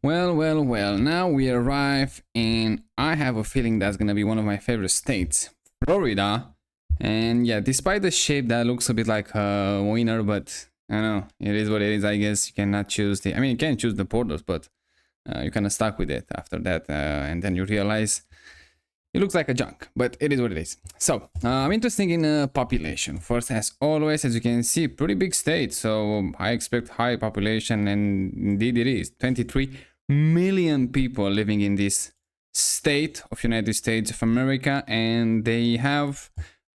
Well, now we arrive and I have a feeling that's gonna be one of my favorite states, Florida. And yeah, despite the shape that looks a bit like a winner, but I don't know, it is what it is, I guess. You cannot choose the, I mean, you can choose the borders, but you're kind of stuck with it after that. And then you realize it looks like a junk, but it is what it is. So, I'm interested in population. First, as always, as you can see, pretty big state. So, I expect high population, and indeed it is. 23 million people living in this state of United States of America, and they have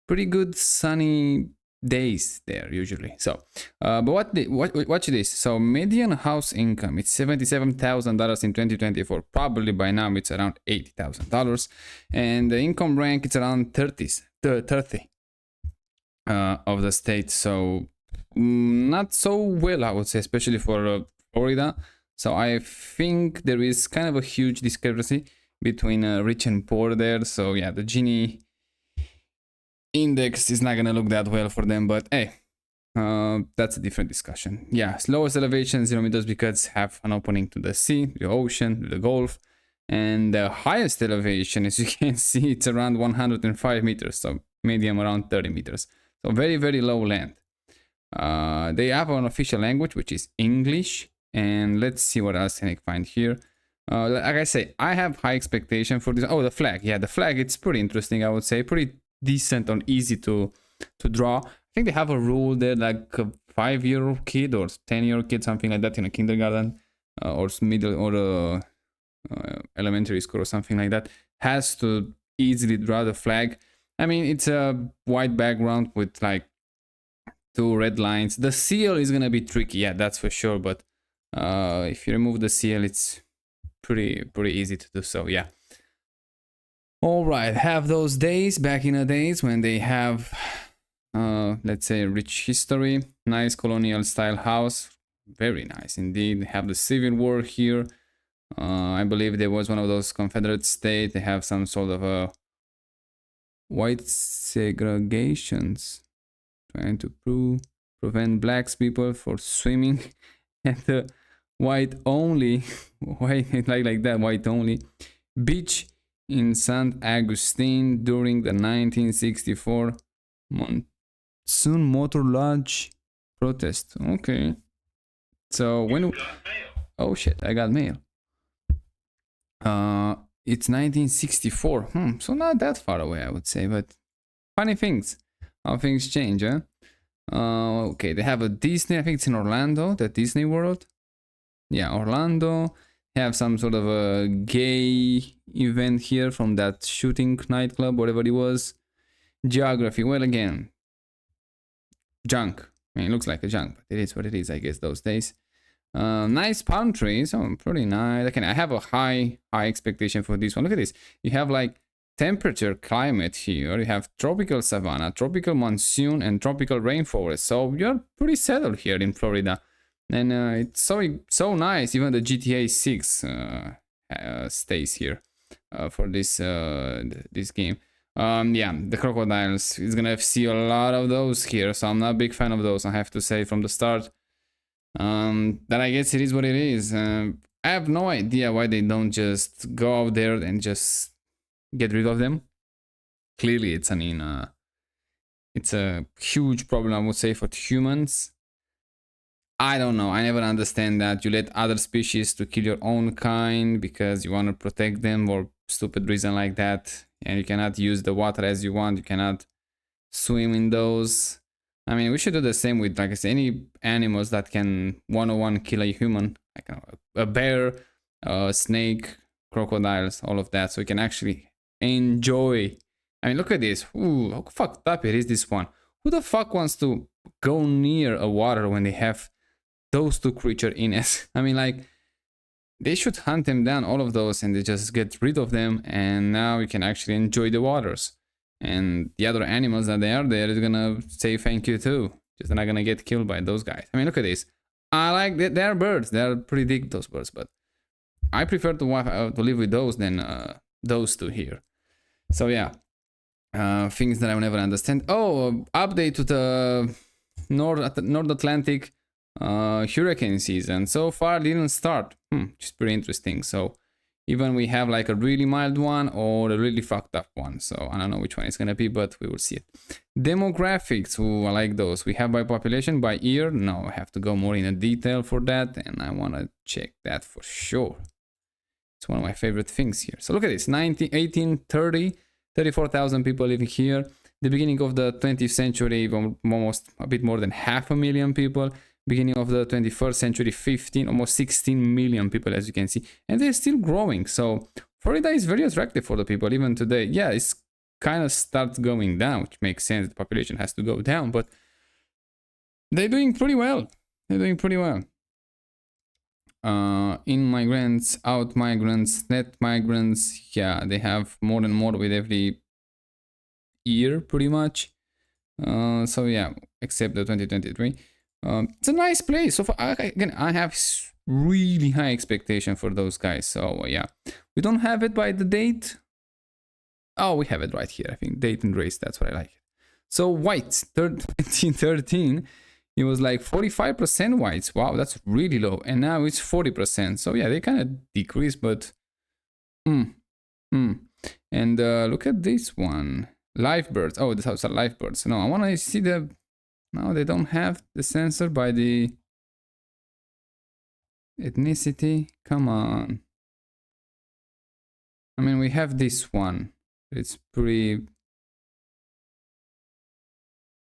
pretty good sunny days there usually. So but watch this. So median house income, it's $77,000 in 2024. Probably by now it's around $80,000, and the income rank it's around 30 of the state. So not so well, I would say, especially for Florida. So I think there is kind of a huge discrepancy between rich and poor there. So yeah, the Gini index is not gonna look that well for them, but hey, that's a different discussion. Yeah, lowest elevation 0 meters because have an opening to the sea, the ocean, the Gulf, and the highest elevation, as you can see, it's around 105 meters, so medium around 30 meters. So very low land. They have an official language which is English, and let's see what else can I find here. Like I say, I have high expectation for this. Oh, the flag. Yeah, the flag, it's pretty interesting, I would say. Pretty decent and easy to draw. I think they have a rule there, like a 5-year-old kid or 10-year-old kid, something like that, in a kindergarten or middle or elementary school or something like that, has to easily draw the flag. I mean, it's a white background with like 2 red lines. The seal is gonna be tricky, yeah, that's for sure, but if you remove the seal, it's pretty easy to do so. Yeah. All right, have those days back in the days when they have let's say rich history, nice colonial style house, very nice indeed. They have the Civil War here. I believe there was one of those Confederate states. They have some sort of a white segregations, trying to prevent blacks people for swimming at the white only white like that white only beach in St. Augustine during the 1964 Monsoon Motor Lodge protest. Okay, so when oh shit, I got mail. It's 1964. So not that far away, I would say, but funny things, how things change, huh? Okay, they have a Disney, I think it's in Orlando, the Disney World. Yeah, Orlando. Have some sort of a gay event here from that shooting nightclub, whatever it was. Geography, well, again, junk. I mean, it looks like a junk, but it is what it is, I guess, those days. Nice palm trees. Oh, pretty nice. Okay, I have a high expectation for this one. Look at this. You have like temperature climate here. You have tropical savanna, tropical monsoon, and tropical rainforest. So you're pretty settled here in Florida. And it's so nice. Even the GTA 6 stays here for this this game. Yeah, the crocodiles is gonna see a lot of those here, so I'm not a big fan of those, I have to say from the start. That I guess it is what it is. I have no idea why they don't just go out there and just get rid of them. Clearly, it's it's a huge problem, I would say, for humans. I don't know, I never understand that. You let other species to kill your own kind because you want to protect them or stupid reason like that, and you cannot use the water as you want, you cannot swim in those. I mean, we should do the same with, like I said, any animals that can one-on-one kill a human, like a bear, a snake, crocodiles, all of that, so we can actually enjoy. I mean, look at this. Ooh, how fucked up it is, this one. Who the fuck wants to go near a water when they have those 2 creatures in it? I mean, like, they should hunt them down, all of those, and they just get rid of them, and now you can actually enjoy the waters. And the other animals that they are there is gonna say thank you too. Just they're not gonna get killed by those guys. I mean, look at this. I like that. They're birds. They're pretty big, those birds, but I prefer to live with those than those 2 here. So yeah, things that I will never understand. Oh, update to the North Atlantic hurricane season so far didn't start, which is pretty interesting. So even we have like a really mild one or a really fucked up one. So I don't know which one it's gonna be, but we will see it. Demographics, I like those. We have by population, by year. No, I have to go more in a detail for that, and I wanna check that for sure. It's one of my favorite things here. So look at this, 1830, 34,000 people living here. The beginning of the 20th century, almost a bit more than 500,000 people. Beginning of the 21st century, almost 16 million people, as you can see, and they're still growing. So Florida is very attractive for the people even today. Yeah, it's kind of starts going down, which makes sense. The population has to go down, but they're doing pretty well. They're doing pretty well. In migrants, out migrants, net migrants. Yeah, they have more and more with every year, pretty much. So yeah, except the 2023. It's a nice place. So again, I have really high expectation for those guys. So yeah, we don't have it by the date. Oh, we have it right here. I think date and race. That's what I like. So whites, 2013, it was like 45% whites. Wow, that's really low. And now it's 40%. So yeah, they kind of decreased, but And look at this one. Live birds. Oh, this house are live birds. No, I want to see the. No, they don't have the sensor by the ethnicity. Come on. I mean, we have this one. It's pretty.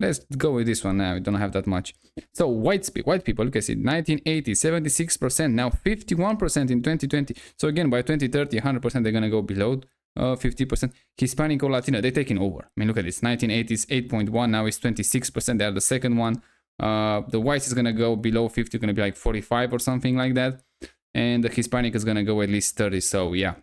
Let's go with this one now. We don't have that much. So white people, look at it. 1980, 76%. Now 51% in 2020. So again, by 2030, 100% they're gonna go below 50%. Hispanic or Latino, they're taking over. I mean, look at this. 1980s 8.1. Now it's 26%. They are the second one. The whites is gonna go below 50. Gonna be like 45 or something like that. And the Hispanic is gonna go at least 30. So yeah,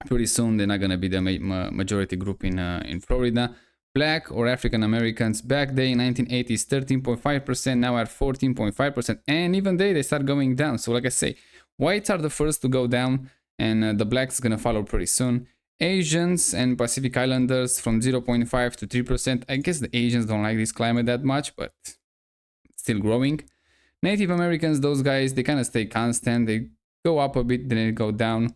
pretty soon they're not gonna be the majority group in Florida. Black or African Americans back then in 1980s 13.5%, now at 14.5%, and even they start going down. So like I say, whites are the first to go down, and the blacks is gonna follow pretty soon. Asians and Pacific Islanders from 0.5 to 3%. I guess the Asians don't like this climate that much, but still growing. Native Americans, those guys, they kind of stay constant. They go up a bit, then they go down.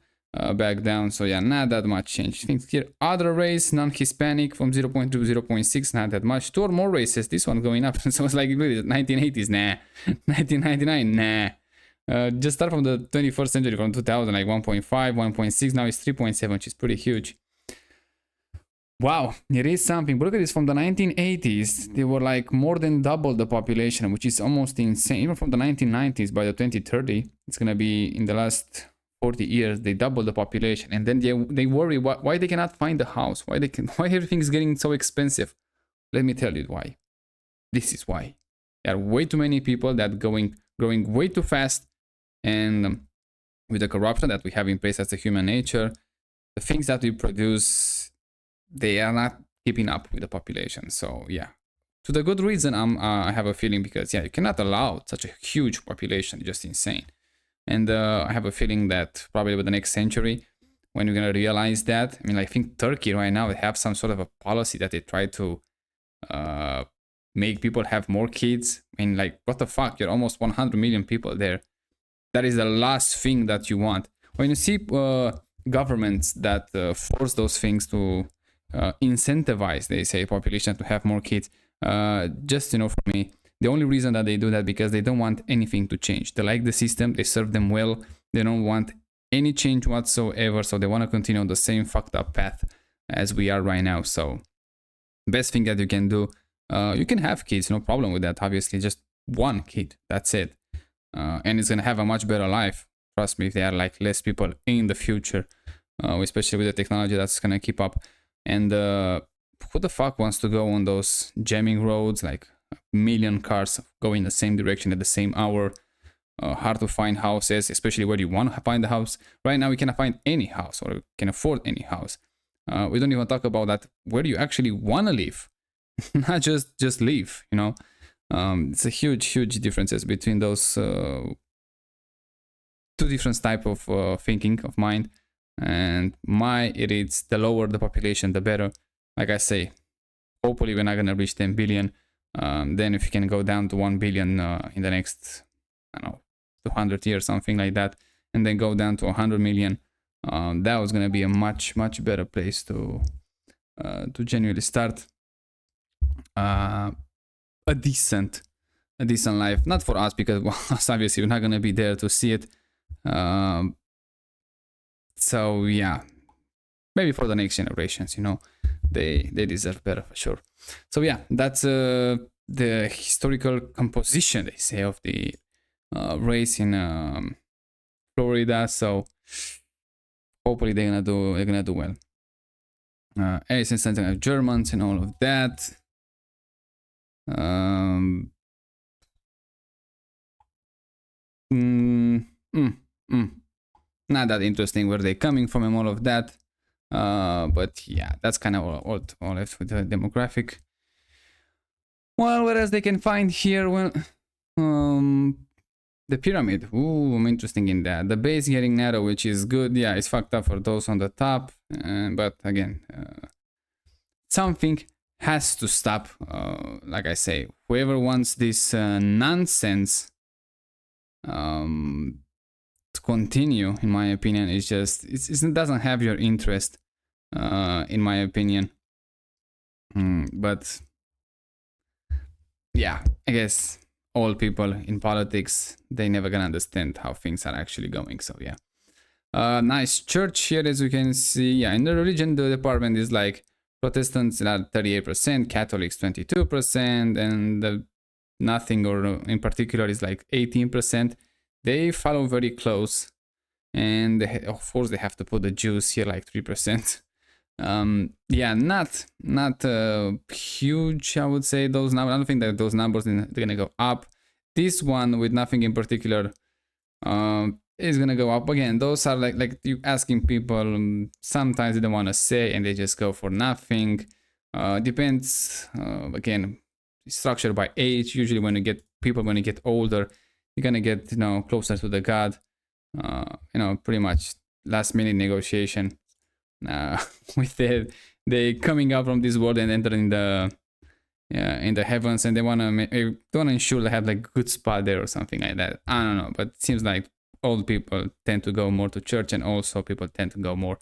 Back down. So yeah, not that much change. Things here. Other race, non-Hispanic from 0.2 to 0.6, not that much. Two or more races, this one going up. So it's like really 1980s, nah. 1999, nah. Just start from the 21st century, from 2000, like 1.5, 1.6, now it's 3.7, which is pretty huge. Wow, it is something. But look at this, from the 1980s, they were like more than double the population, which is almost insane. Even from the 1990s, by the 2030, it's gonna be in the last 40 years, they double the population, and then they worry why they cannot find a house, why everything is getting so expensive. Let me tell you why. This is why. There are way too many people that growing way too fast, and with the corruption that we have in place as a human nature, the things that we produce, they are not keeping up with the population. So yeah, to the good reason, I have a feeling, because yeah, you cannot allow such a huge population, it's just insane. And I have a feeling that probably with the next century, when you're gonna realize that, I mean, I think Turkey right now, they have some sort of a policy that they try to make people have more kids. I mean, like, what the fuck? You're almost 100 million people there. That is the last thing that you want. When you see governments that force those things to incentivize, they say, population to have more kids, just, you know, for me, the only reason that they do that, because they don't want anything to change. They like the system, they serve them well, they don't want any change whatsoever, so they want to continue on the same fucked up path as we are right now. So best thing that you can do, you can have kids, no problem with that, obviously, just one kid, that's it. And it's gonna have a much better life, trust me, if there are like less people in the future, especially with the technology that's gonna keep up. And who the fuck wants to go on those jamming roads, like a million cars going the same direction at the same hour? Hard to find houses, especially where you want to find the house. Right now we cannot find any house, or can afford any house. We don't even talk about that where you actually want to live, not just live, you know. It's a huge differences between those two different type of thinking of mind. And it's the lower the population, the better. Like I say, hopefully we're not gonna reach 10 billion. Then if you can go down to 1 billion in the next I don't know, 200 years, something like that, and then go down to 100 million. That was gonna be a much better place to genuinely start a decent life. Not for us, because well, obviously we're not gonna be there to see it. So yeah, maybe for the next generations, you know, they deserve better for sure. So yeah, that's the historical composition, they say, of the race in Florida. So hopefully they're gonna do well. Ace and of Germans and all of that. Not that interesting where they're coming from and all of that. But yeah, that's kind of all left with the demographic. Well, what else they can find here? Well, the pyramid. Ooh, I'm interested in that. The base getting narrow, which is good. Yeah, it's fucked up for those on the top. But again, something has to stop. Like I say, whoever wants this nonsense to continue, in my opinion, it doesn't have your interest, in my opinion. But yeah, I guess all people in politics, they never gonna understand how things are actually going. So yeah, nice church here, as you can see. Yeah, in the religion, the department is like Protestants are 38%, Catholics 22%, and nothing or in particular is like 18%. They follow very close, and of course they have to put the Jews here like 3%. Yeah, not huge, I would say, those numbers. I don't think that those numbers are gonna go up. This one with nothing in particular is gonna go up again. Those are like you asking people, sometimes they don't want to say and they just go for nothing. Depends, again, structured by age. Usually when you get older, you're gonna get, you know, closer to the God. You know, pretty much last minute negotiation with they coming up from this world and entering in the heavens, and they want to ensure they have like good spot there or something like that. I don't know, but it seems like old people tend to go more to church, and also people tend to go more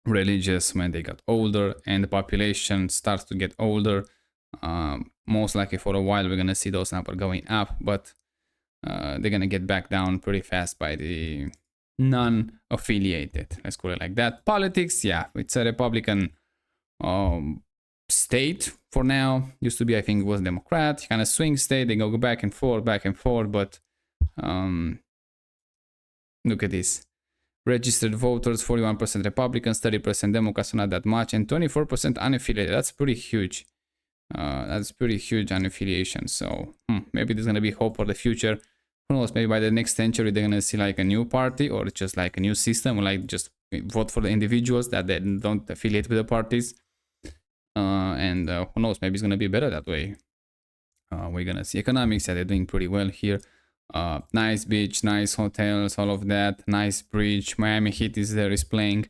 religious when they got older, and the population starts to get older. Most likely for a while we're gonna see those numbers going up, but they're gonna get back down pretty fast by the non-affiliated, let's call it like that. Politics, yeah, it's a Republican state for now. Used to be, I think it was Democrat, kind of swing state. They go back and forth, but look at this. Registered voters, 41% Republicans, 30% Democrats, not that much, and 24% unaffiliated. That's pretty huge. That's pretty huge unaffiliation. So maybe there's gonna be hope for the future. Who knows, maybe by the next century they're gonna see like a new party, or just like a new system, or like just vote for the individuals that they don't affiliate with the parties. And who knows, maybe it's gonna be better that way. We're gonna see economics. Yeah, they're doing pretty well here. Nice beach, nice hotels, all of that. Nice bridge. Miami Heat is playing.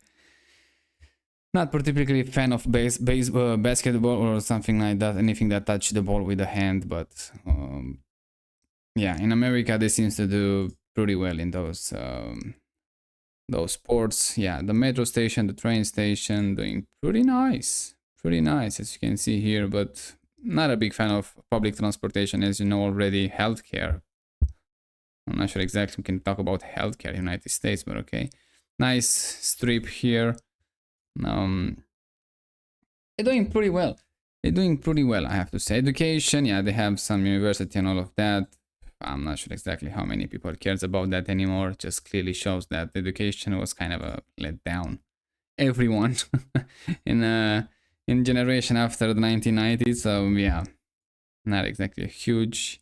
Not particularly fan of basketball or something like that. Anything that touch the ball with the hand, but yeah, in America they seems to do pretty well in those sports. Yeah, the metro station, the train station, doing pretty nice, as you can see here. But not a big fan of public transportation, as you know already. Healthcare, I'm not sure exactly we can talk about healthcare in the United States, but okay. Nice strip here. They're doing pretty well. I have to say. Education, yeah, they have some university and all of that. I'm not sure exactly how many people cares about that anymore. It just clearly shows that education was kind of a letdown. Everyone in generation after the 1990s. So yeah, not exactly a huge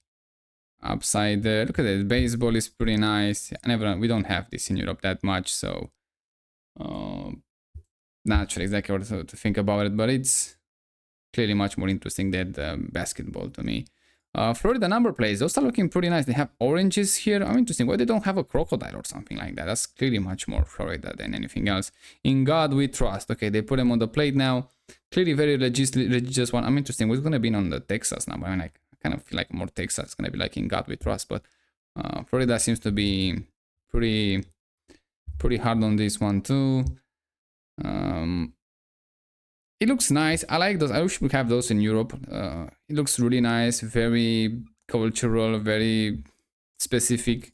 upside there. Look at it. Baseball is pretty nice. We don't have this in Europe that much, so not sure exactly what to think about it, but it's clearly much more interesting than basketball to me. Florida number plates, those are looking pretty nice. They have oranges here. I'm interesting. Why they don't have a crocodile or something like that? That's clearly much more Florida than anything else. In God we trust. Okay, they put them on the plate now. Clearly very religious one. I'm interested. What's gonna be on the Texas number? I mean, like, I kind of feel like more Texas. It's gonna be like in God we trust, but Florida seems to be pretty hard on this one too. It looks nice. I like those. I wish we have those in Europe. It looks really nice, very cultural, very specific.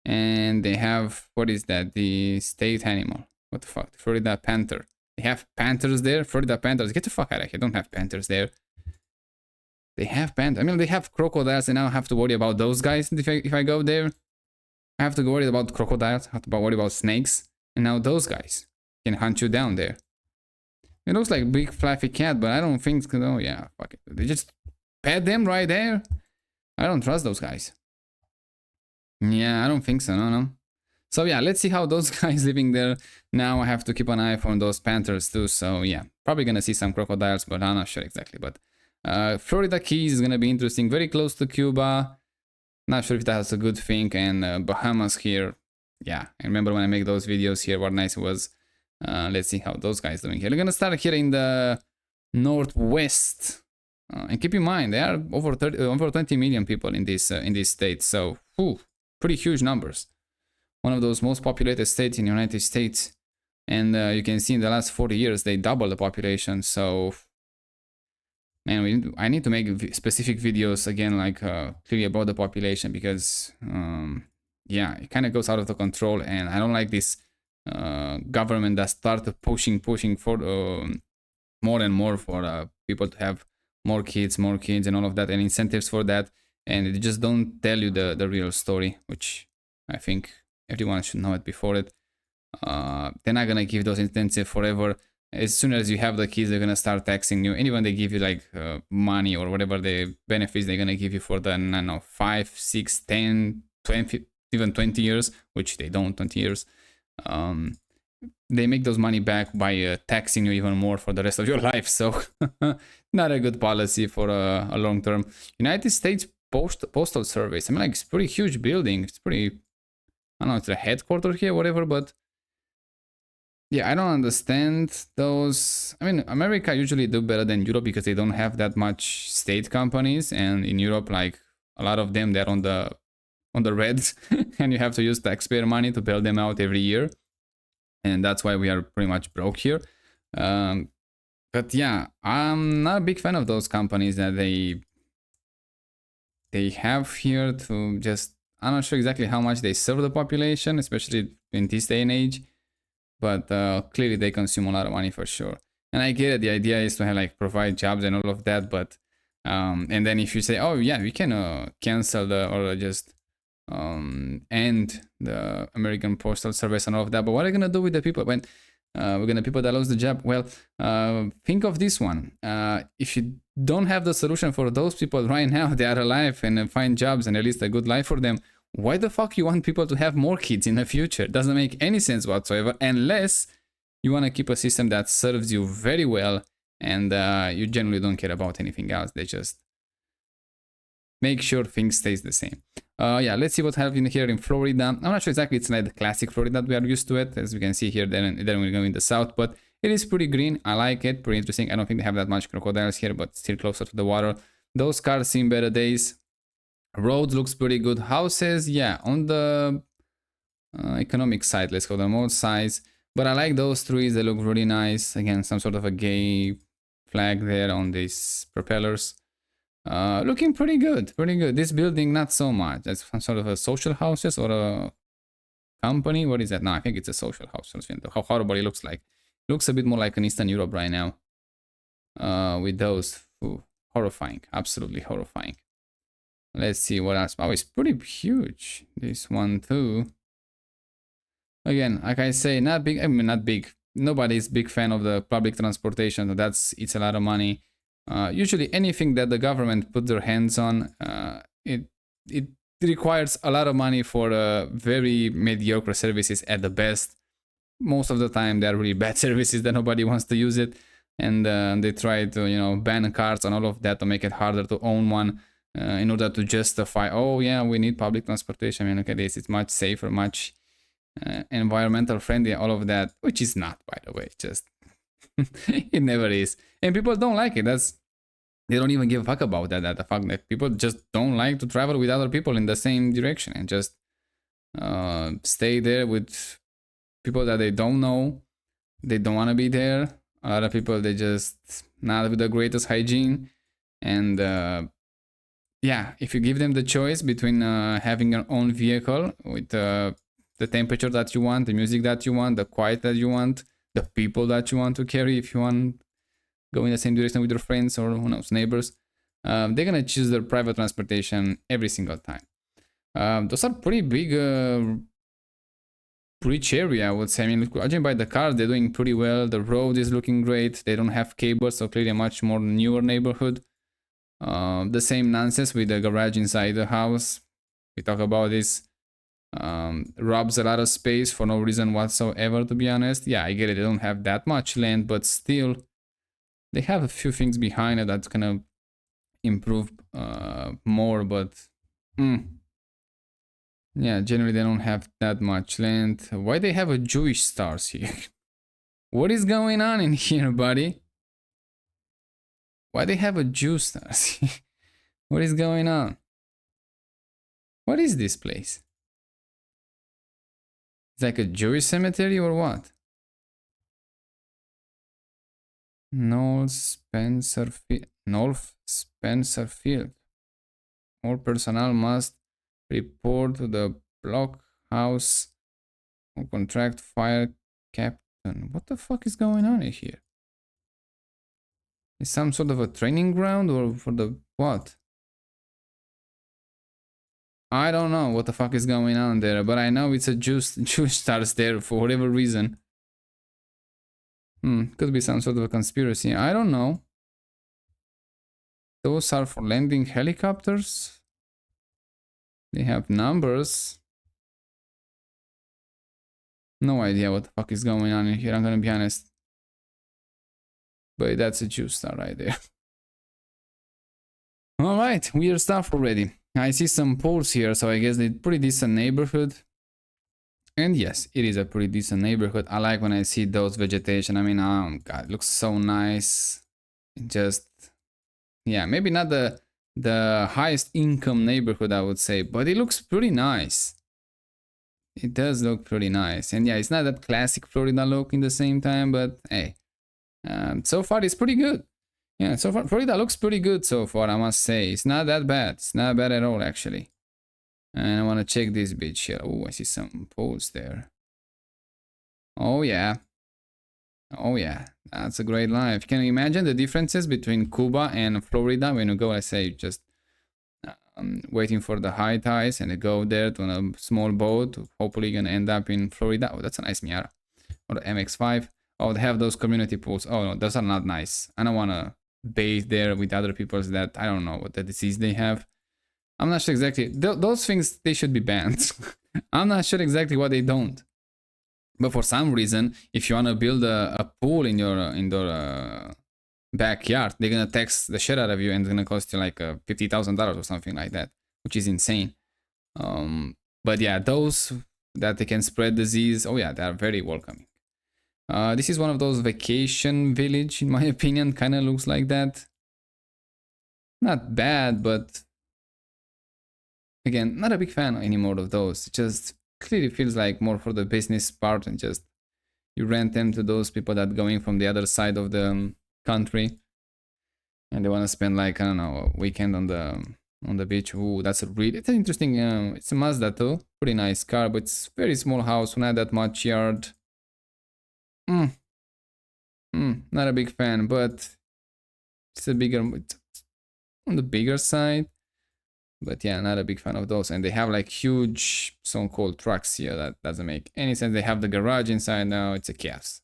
And they have, what is that? The state animal. What the fuck? The Florida panther. They have panthers there. Florida panthers. Get the fuck out of here. Don't have panthers there. They have panthers. I mean, they have crocodiles, and I don't have to worry about those guys if I go there. I have to worry about crocodiles. I have to worry about snakes. And now those guys can hunt you down there. It looks like a big fluffy cat, but I don't think... Oh, yeah, fuck it. They just pet them right there? I don't trust those guys. Yeah, I don't think so, no. So yeah, let's see how those guys living there. Now I have to keep an eye on those panthers too, so yeah. Probably gonna see some crocodiles, but I'm not sure exactly. But Florida Keys is gonna be interesting. Very close to Cuba. Not sure if that's a good thing. And Bahamas here. Yeah, I remember when I make those videos here, what nice it was. Let's see how those guys doing here. We're gonna start here in the northwest. And keep in mind, there are over 20 million people in this state, so pretty huge numbers. One of those most populated states in the United States, and you can see in the last 40 years they doubled the population. So, man, I need to make specific videos again, like clearly about the population, because yeah, it kind of goes out of the control, and I don't like this government that started pushing for more and more for people to have more kids and all of that, and incentives for that, and they just don't tell you the real story, which I think everyone should know it before it. They're not gonna give those incentives forever. As soon as you have the kids, they're gonna start taxing you, and even they give you like money or whatever the benefits they're gonna give you for the, I don't know, 5, 6, 10, 20, even 20 years, which they don't, 20 years. They make those money back by taxing you even more for the rest of your life. So not a good policy for a long term. United States Postal Service. I mean, like, it's a pretty huge building. It's pretty, I don't know, it's a headquarters here, whatever, but yeah, I don't understand those. I mean, America usually do better than Europe because they don't have that much state companies, and in Europe, like, a lot of them, they're on the reds and you have to use taxpayer money to bail them out every year. And that's why we are pretty much broke here. But yeah, I'm not a big fan of those companies that they have here to just, I'm not sure exactly how much they serve the population, especially in this day and age. But clearly they consume a lot of money for sure. And I get it, the idea is to have, like, provide jobs and all of that, but and then if you say, oh yeah, we can cancel or just end the American Postal Service and all of that, but what are you gonna do with the people when we're gonna people that lose the job? Well, think of this one. If you don't have the solution for those people right now, they are alive and find jobs and at least a good life for them, why the fuck you want people to have more kids in the future? Doesn't make any sense whatsoever, unless you want to keep a system that serves you very well and you generally don't care about anything else. They just make sure things stays the same. Yeah, let's see what happened here in Florida. I'm not sure exactly, it's like the classic Florida that we are used to it, as we can see here. Then we're going in the south, but it is pretty green. I like it, pretty interesting. I don't think they have that much crocodiles here, but still closer to the water. Those cars seen better days. Roads looks pretty good. Houses, yeah, on the economic side, let's call them old size. But I like those trees, they look really nice. Again, some sort of a gay flag there on these propellers. Looking pretty good, pretty good. This building, not so much. That's some sort of a social houses or a company. What is that? No, I think it's a social house. How horrible it looks like. It looks a bit more like an Eastern Europe right now. With those. Ooh, horrifying. Absolutely horrifying. Let's see what else. Oh, it's pretty huge. This one too. Again, like I say, not big. I mean, not big. Nobody's big fan of the public transportation. So it's a lot of money. Usually anything that the government put their hands on, it requires a lot of money for very mediocre services at the best. Most of the time they're really bad services that nobody wants to use it, and they try to, you know, ban cars and all of that to make it harder to own one in order to justify, oh yeah, we need public transportation. I mean, look at this, it's much safer, much environmental friendly, all of that, which is not, by the way, just it never is, and people don't like it. That's They don't even give a fuck about that. That the fact that people just don't like to travel with other people in the same direction and just stay there with people that they don't know. They don't want to be there. A lot of people, they just not with the greatest hygiene. And yeah, if you give them the choice between having your own vehicle with the temperature that you want, the music that you want, the quiet that you want, the people that you want to carry, if you want go in the same direction with your friends or who knows neighbors, they're gonna choose their private transportation every single time. Those are pretty big rich area, I would say. I mean, judging by the cars, they're doing pretty well. The road is looking great. They don't have cables, so clearly a much more newer neighborhood. The same nonsense with the garage inside the house. We talk about this. Robs a lot of space for no reason whatsoever, to be honest. Yeah, I get it. They don't have that much land, but still, they have a few things behind it that's gonna improve more. But yeah, generally they don't have that much land. Why they have a Jewish stars here? What is going on in here, buddy? Why they have a Jew stars? What is going on? What is this place? It's like a Jewish cemetery or what? North Spencer Field. More personnel must report to the blockhouse or contract fire captain. What the fuck is going on here? Is some sort of a training ground or for the what? I don't know what the fuck is going on there, but I know it's a Jewish stars there for whatever reason. Could be some sort of a conspiracy. I don't know. Those are for landing helicopters. They have numbers. No idea what the fuck is going on in here, I'm gonna be honest. But that's a Jew star right there. Alright, weird stuff already. I see some poles here, so I guess they're pretty decent neighborhood. And yes, it is a pretty decent neighborhood. I like when I see those vegetation. I mean, God, it looks so nice. It just, yeah, maybe not the highest income neighborhood, I would say, but it looks pretty nice. It does look pretty nice. And yeah, it's not that classic Florida look in the same time, but hey, so far it's pretty good. Yeah, so far Florida looks pretty good so far, I must say. It's not that bad. It's not bad at all, actually. And I want to check this bitch here. Oh, I see some poles there. Oh, yeah. Oh, yeah. That's a great life. Can you imagine the differences between Cuba and Florida when you go, let's say, just waiting for the high tides and you go there to a small boat. Hopefully you're going to end up in Florida. Oh, that's a nice Miata. Or the MX-5. Oh, they have those community pools. Oh, no, those are not nice. I don't want to bathe there with other people that I don't know what the disease they have. I'm not sure exactly. Those things, they should be banned. I'm not sure exactly what they don't. But for some reason, if you want to build a pool in your indoor backyard, they're going to tax the shit out of you and it's going to cost you like $50,000 or something like that, which is insane. But yeah, those that they can spread disease, oh yeah, they are very welcoming. This is one of those vacation village, in my opinion, kind of looks like that. Not bad, but again, not a big fan anymore of those. It just clearly feels like more for the business part and just you rent them to those people that going from the other side of the country and they want to spend like, I don't know, a weekend on the beach. Ooh, that's a really, it's an interesting, it's a Mazda too. Pretty nice car, but it's very small house, not that much yard. Not a big fan, but it's on the bigger side. But yeah, not a big fan of those. And they have like huge so-called trucks here. That doesn't make any sense. They have the garage inside now. It's a chaos.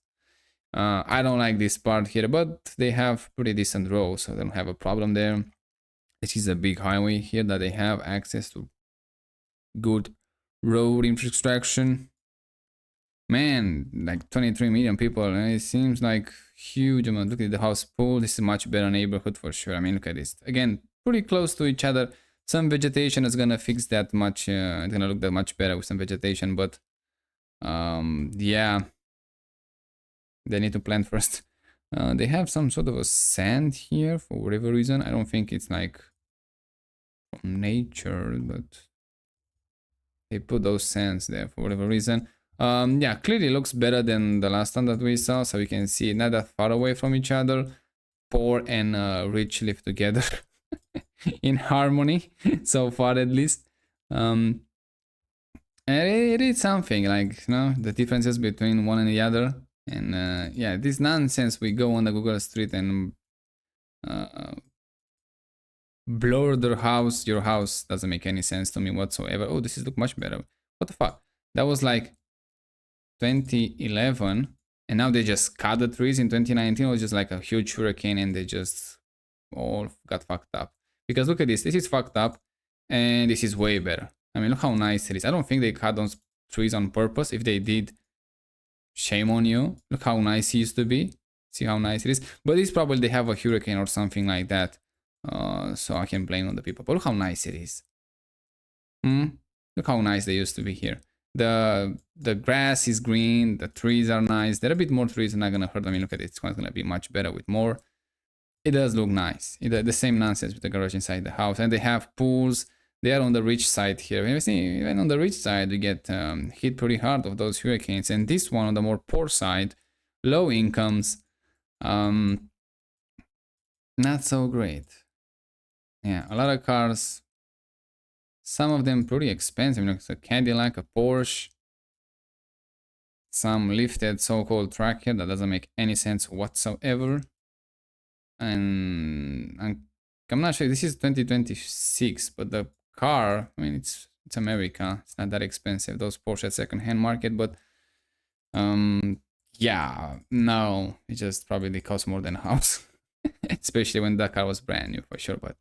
I don't like this part here, but they have pretty decent roads, so they don't have a problem there. This is a big highway here that they have access to good road infrastructure. Man, like 23 million people. It seems like huge amount. Look at the house pool. This is a much better neighborhood for sure. I mean, look at this. Again, pretty close to each other. Some vegetation is gonna fix that much. It's gonna look that much better with some vegetation, but yeah, they need to plant first. They have some sort of a sand here for whatever reason. I don't think it's like from nature, but they put those sands there for whatever reason. Yeah, clearly looks better than the last one that we saw. So we can see not that far away from each other. Poor and rich live together in harmony, so far at least. And it is something like, you know, the differences between one and the other. And yeah, this nonsense we go on the Google Street and uh, blur their house. Your house doesn't make any sense to me whatsoever. Oh, this is look much better. What the fuck? That was like 2011, and now they just cut the trees. In 2019 it was just like a huge hurricane and they just all got fucked up. Because look at this is fucked up and this is way better. I mean, look how nice it is. I don't think they cut those trees on purpose. If they did, shame on you. Look how nice it used to be. See how nice it is. But it's probably they have a hurricane or something like that, so I can blame on the people. But look how nice it is. Look how nice they used to be here. The grass is green, the trees are nice. There are a bit more trees, not gonna hurt. I mean, look at it. It's gonna be much better with more. It does look nice. The same nonsense with the garage inside the house, and they have pools. They are on the rich side here. Even on the rich side, we get hit pretty hard of those hurricanes. And this one on the more poor side, low incomes, not so great. Yeah, a lot of cars. Some of them pretty expensive. Like a Cadillac, a Porsche, some lifted so-called track here that doesn't make any sense whatsoever. And I'm not sure. This is 2026, but the car, I mean, it's America. It's not that expensive. Those Porsche at second-hand market, but yeah, no, it just probably cost more than a house, especially when that car was brand new for sure. But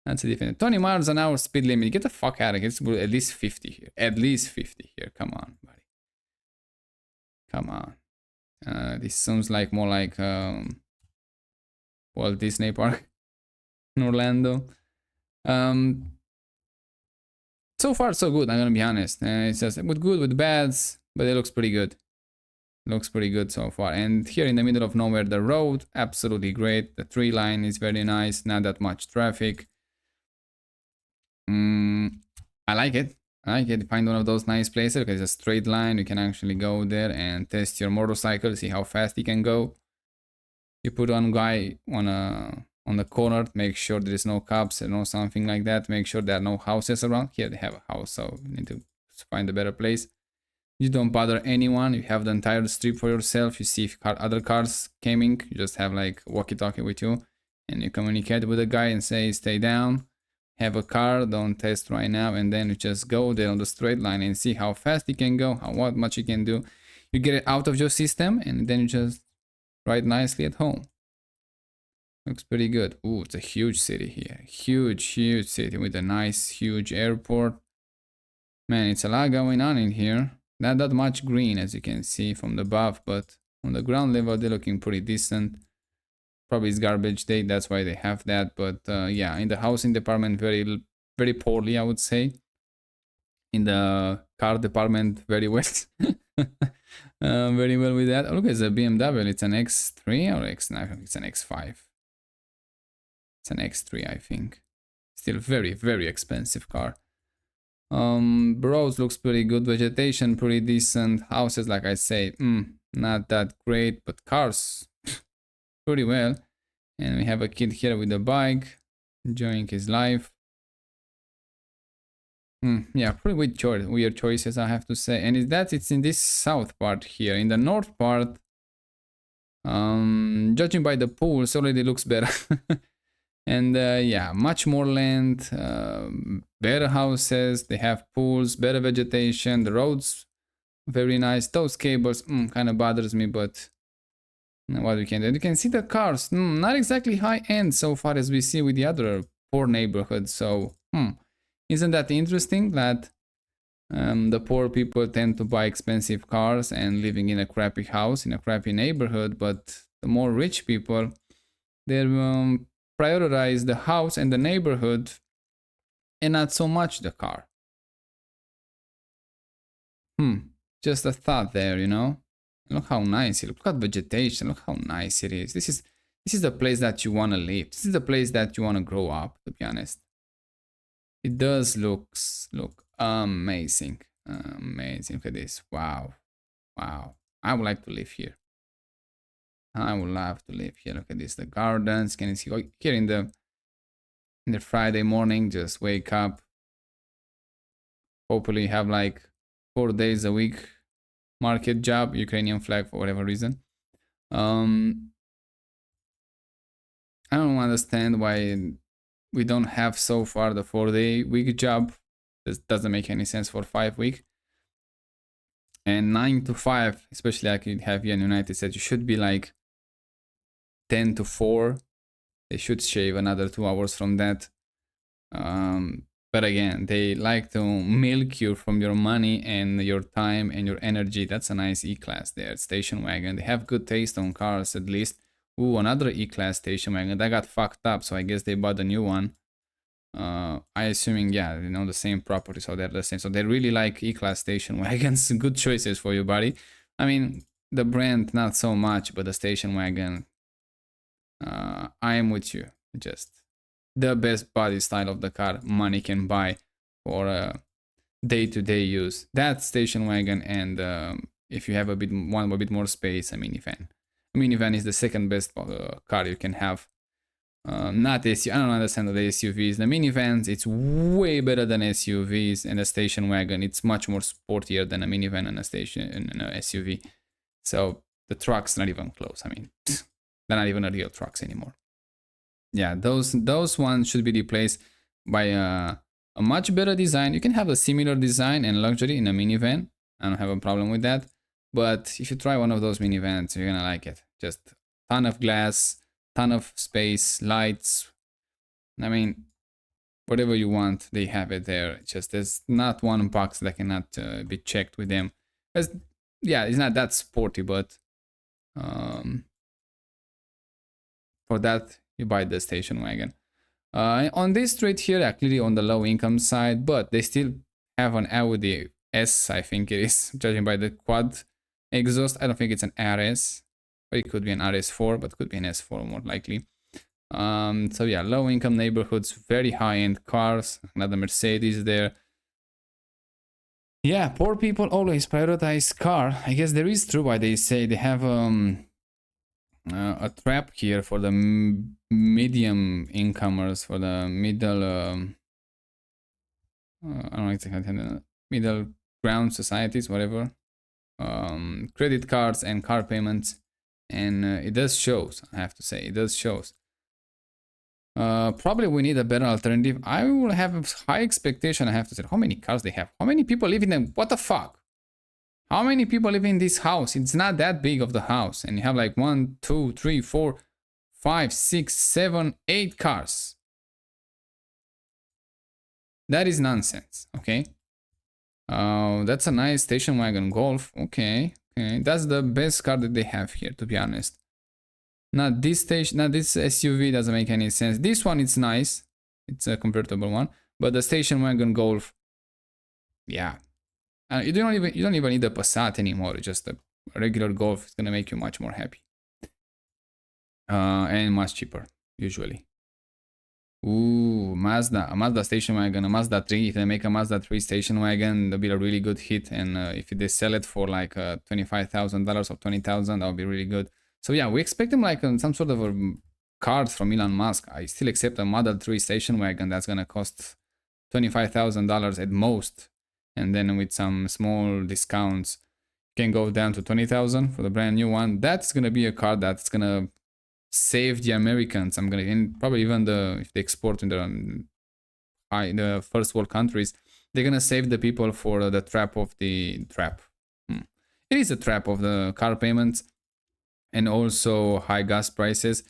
that's a different. 20 miles an hour speed limit. Get the fuck out of here. It's at least 50 here. At least 50 here. Come on, buddy. Come on. This sounds like more like Walt Disney Park in Orlando. So far so good. I'm gonna be honest. It's just with good with bads, but it looks pretty good. Looks pretty good so far. And here in the middle of nowhere, the road, absolutely great. The tree line is very nice. Not that much traffic. I like it. I like it. Find one of those nice places because it's a straight line. You can actually go there and test your motorcycle, see how fast you can go. You put one guy on the corner, make sure there is no cops or something like that. Make sure there are no houses around. Here they have a house, so you need to find a better place. You don't bother anyone. You have the entire strip for yourself. You see if other cars coming. You just have like walkie-talkie with you, and you communicate with the guy and say, "Stay down. Have a car. Don't test right now." And then you just go there on the straight line and see how fast you can go, what much you can do. You get it out of your system, and then you just ride nicely at home. Looks pretty good. Ooh, it's a huge city here. Huge city with a nice, huge airport. Man, it's a lot going on in here. Not that much green, as you can see from the above, but on the ground level, they're looking pretty decent. Probably it's garbage day, that's why they have that. But yeah, in the housing department, very poorly, I would say. In the car department, very well. Very well with that. Oh, look, it's a BMW. It's an X3 or X9? It's an X5. It's an X3, I think. Still very expensive car. Roads looks pretty good. Vegetation pretty decent. Houses, like I say, not that great, but cars pretty well. And we have a kid here with a bike, enjoying his life. Yeah, pretty weird choices, I have to say. And it's in this south part here. In the north part, judging by the pools, already looks better. And yeah, much more land, better houses, they have pools, better vegetation, the roads, very nice. Those cables, kind of bothers me, but what we can do. You can see the cars, not exactly high end so far as we see with the other poor neighborhoods. So, isn't that interesting that the poor people tend to buy expensive cars and living in a crappy house in a crappy neighborhood, but the more rich people, they're prioritize the house and the neighborhood and not so much the car. Just a thought there, you know. Look how nice it. Look at vegetation. Look how nice it is. This is the place that you want to live. This is the place that you want to grow up. To be honest, it does look amazing. Amazing. Look at this. Wow, wow. I would like to live here. I would love to live here. Look at this. The gardens. Can you see here in the Friday morning? Just wake up. Hopefully have like 4 days a week market job, Ukrainian flag for whatever reason. I don't understand why we don't have so far the 4-day week job. This doesn't make any sense for 5 week. And 9 to 5, especially like you have here in the United States, you should be like 10 to 4. They should shave another 2 hours from that. But again, they like to milk you from your money and your time and your energy. That's a nice E-Class there, station wagon. They have good taste on cars at least. Ooh, another E-Class station wagon. That got fucked up, so I guess they bought a new one. I assuming, yeah, you know, the same property, so they're the same. So they really like E-Class station wagons. Good choices for you, buddy. I mean, the brand, not so much, but the station wagon, I am with you. Just the best body style of the car money can buy for day-to-day use. That station wagon, and if you have a bit more space, a minivan. A minivan is the second best car you can have. Not SUV. I don't understand the SUVs. The minivans, it's way better than SUVs, and the station wagon, it's much more sportier than a minivan and a station and an SUV. So the truck's not even close. I mean, they're not even real trucks anymore. Yeah, those ones should be replaced by a much better design. You can have a similar design and luxury in a minivan. I don't have a problem with that. But if you try one of those minivans, you're gonna like it. Just ton of glass, ton of space, lights. I mean, whatever you want, they have it there. Just there's not one box that cannot be checked with them. Yeah, it's not that sporty, but for that you buy the station wagon. On this street here, clearly on the low income side, but they still have an Audi S, I think it is, judging by the quad exhaust. I don't think it's an RS, but it could be an RS4, but could be an S4 more likely. So yeah, low income neighborhoods, very high end cars, another Mercedes there. Yeah, poor people always prioritize car. I guess there is true why they say they have a trap here for the medium incomers, for the middle I don't know exactly, middle ground societies, whatever. Credit cards and car payments, and it does shows. I have to say, it does shows. Probably we need a better alternative. I will have a high expectation. I have to say, how many cars they have? How many people live in them? What the fuck? How many people live in this house? It's not that big of the house, and you have like 1, 2, 3, 4, 5, 6, 7, 8 cars. That is nonsense. Okay. That's a nice station wagon Golf. Okay. Okay, that's the best car that they have here, to be honest. Not this station, not this SUV doesn't make any sense. This one is nice. It's a convertible one, but the station wagon Golf, yeah. You don't even need a Passat anymore. Just a regular Golf is gonna make you much more happy. And much cheaper, usually. Ooh, Mazda, a Mazda station wagon, a Mazda 3. If they make a Mazda 3 station wagon, that'll be a really good hit. And if they sell it for like $25,000 or $20,000, that would be really good. So yeah, we expect them like some sort of a card from Elon Musk. I still accept a Model 3 station wagon that's gonna cost $25,000 at most, and then with some small discounts, can go down to 20,000 for the brand new one. That's gonna be a car that's gonna save the Americans. I'm gonna, and probably even if they export in the first world countries, they're gonna save the people for the trap of the trap. It is a trap of the car payments and also high gas prices,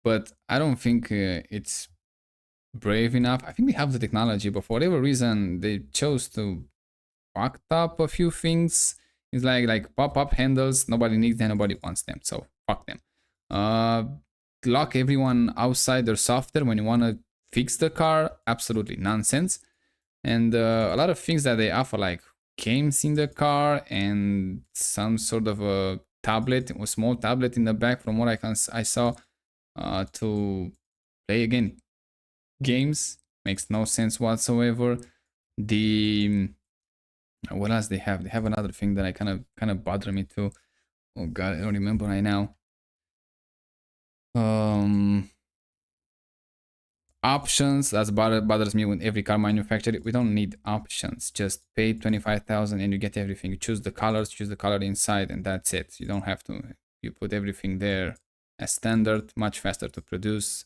but I don't think it's brave enough. I think they have the technology, but for whatever reason they chose to fuck up a few things. It's like pop-up handles. Nobody needs them, nobody wants them, so fuck them. Lock everyone outside their software when you want to fix the car, absolutely nonsense. And a lot of things that they offer, like games in the car and some sort of a tablet, a small tablet in the back from what I saw, to play again games. Makes no sense whatsoever. The what else they have? They have another thing that I kind of bother me too. Oh god, I don't remember right now. Options, that bothers me with every car manufacturer. We don't need options. Just pay 25,000 and you get everything. You choose the colors, choose the color inside, and that's it. You don't have to. You put everything there as standard, much faster to produce,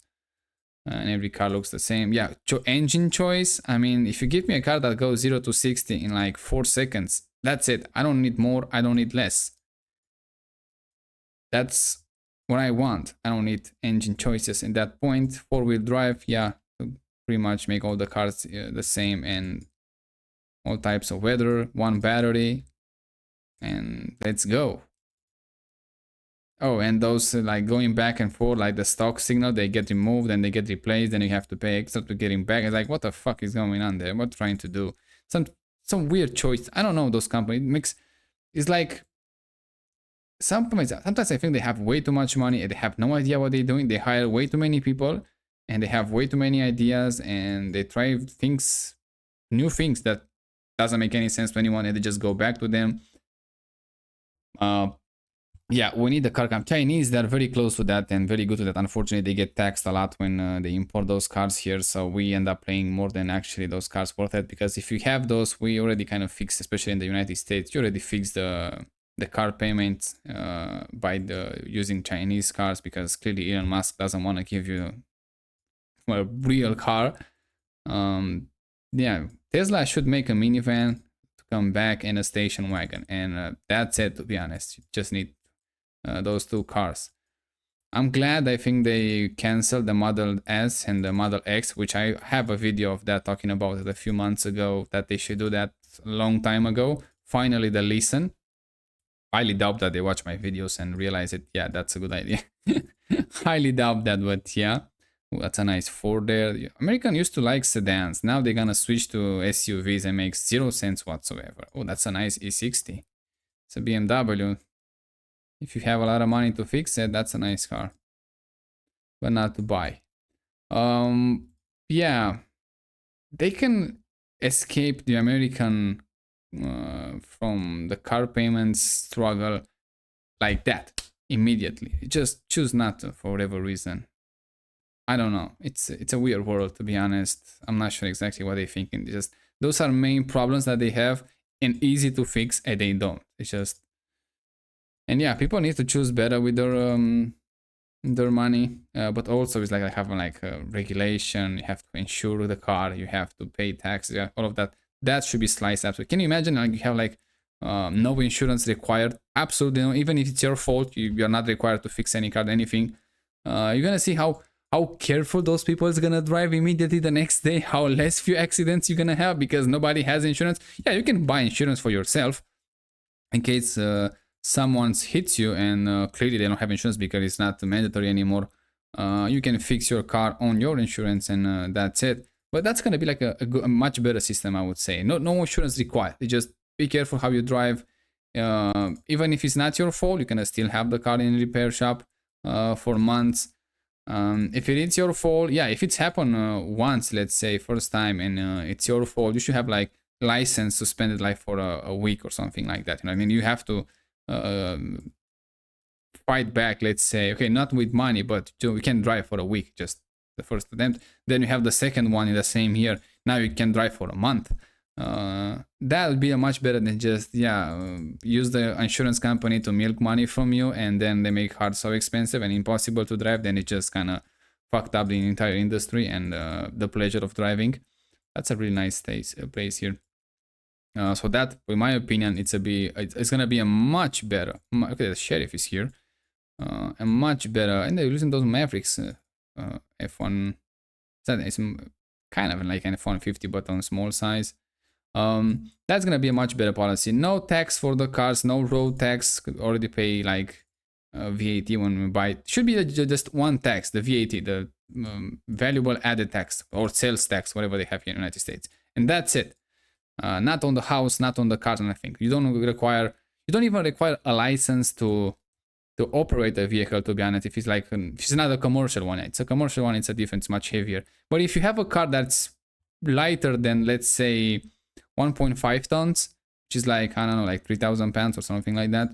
and every car looks the same. Yeah, engine choice. I mean, if you give me a car that goes 0 to 60 in like 4 seconds, that's it. I don't need more. I don't need less. That's what I want. I don't need engine choices in that point. 4-wheel drive, yeah, pretty much make all the cars the same, and all types of weather, one battery, and let's go. Oh, and those like going back and forth, like the stock signal, they get removed and they get replaced, and you have to pay extra to getting back. It's like, what the fuck is going on there? What trying to do? Some weird choice. I don't know those companies. It's like sometimes I think they have way too much money and they have no idea what they're doing. They hire way too many people and they have way too many ideas, and they try new things that doesn't make any sense to anyone, and they just go back to them. Yeah, we need the car camp. Chinese, they're very close to that and very good to that. Unfortunately, they get taxed a lot when they import those cars here, so we end up paying more than actually those cars worth it. Because if you have those, we already kind of fixed, especially in the United States, you already fixed the car payment by using Chinese cars, because clearly Elon Musk doesn't want to give you a real car. Yeah, Tesla should make a minivan to come back and a station wagon, and that's it. To be honest, you just need those two cars. I'm glad. I think they canceled the Model S and the Model X, which I have a video of that talking about it a few months ago, that they should do that a long time ago. Finally, they listen. Highly doubt that they watch my videos and realize it. Yeah, that's a good idea. Highly doubt that, but yeah. Ooh, that's a nice Ford there. American used to like sedans. Now they're gonna switch to SUVs and make 0 sense whatsoever. Oh, that's a nice E60. It's a BMW. If you have a lot of money to fix it, that's a nice car. But not to buy. Yeah. They can escape the American from the car payments struggle like that immediately. Just choose not to for whatever reason. I don't know. It's a weird world, to be honest. I'm not sure exactly what they're thinking. Just those are main problems that they have, and easy to fix, and they don't. It's just, and yeah, people need to choose better with their money. But also it's like having like a regulation. You have to insure the car. You have to pay taxes. Yeah, all of that. That should be sliced up. So can you imagine like you have like no insurance required? Absolutely no. Even if it's your fault, you're not required to fix any car, anything. You're gonna see how careful those people is gonna drive immediately the next day, how less few accidents you're gonna have because nobody has insurance. Yeah, you can buy insurance for yourself in case someone hits you and clearly they don't have insurance because it's not mandatory anymore. You can fix your car on your insurance and that's it. But that's gonna be like a much better system, I would say. No insurance required. You just be careful how you drive. Even if it's not your fault, you can still have the car in a repair shop for months. If it is your fault, yeah, if it's happened once, let's say first time, and it's your fault, you should have like license suspended like for a week or something like that. You know, I mean, you have to fight back. Let's say, okay, not with money, but we can drive for a week, just the first attempt. Then you have the second one in the same year. Now you can drive for a month. That would be a much better than just use the insurance company to milk money from you, and then they make cars so expensive and impossible to drive. Then it just kind of fucked up the entire industry and the pleasure of driving. That's a really nice place here. So that, in my opinion, it's gonna be a much better. Okay, the sheriff is here. A much better, and they're using those Mavericks F1. It's kind of like an F-150 but on small size. That's gonna be a much better policy. No tax for the cars, no road tax. Could already pay like VAT when we buy it. Should be just one tax, the VAT, the valuable added tax or sales tax, whatever they have here in the United States, and that's it. Not on the house, not on the cars, nothing. You don't even require a license to to operate a vehicle, to be honest. If it's like if it's not a commercial one, it's a commercial one, it's a different, it's much heavier. But if you have a car that's lighter than, let's say, 1.5 tons, which is like, I don't know, like 3,000 pounds or something like that,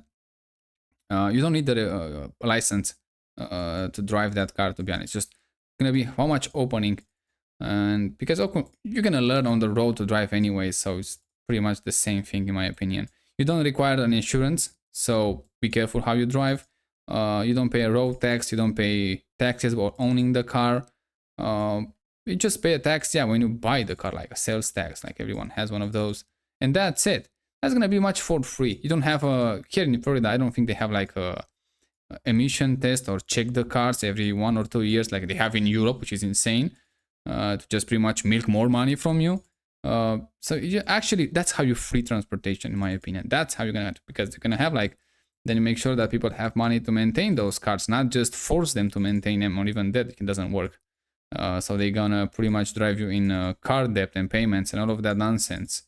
you don't need a license to drive that car, to be honest. It's just gonna be how much opening, and because you're gonna learn on the road to drive anyway, so it's pretty much the same thing in my opinion. You don't require an insurance, so be careful how you drive. You don't pay a road tax, you don't pay taxes about owning the car. You just pay a tax, yeah, when you buy the car, like a sales tax, like everyone has one of those, and that's it. That's gonna be much for free. You don't have a, here in Florida, I don't think they have like a emission test or check the cars every 1 or 2 years like they have in Europe, which is insane, to just pretty much milk more money from you. So you actually, that's how you free transportation, in my opinion. That's how you're gonna, because you're gonna have like, then you make sure that people have money to maintain those cars, not just force them to maintain them, or even that it doesn't work. So they're gonna pretty much drive you in car debt and payments and all of that nonsense.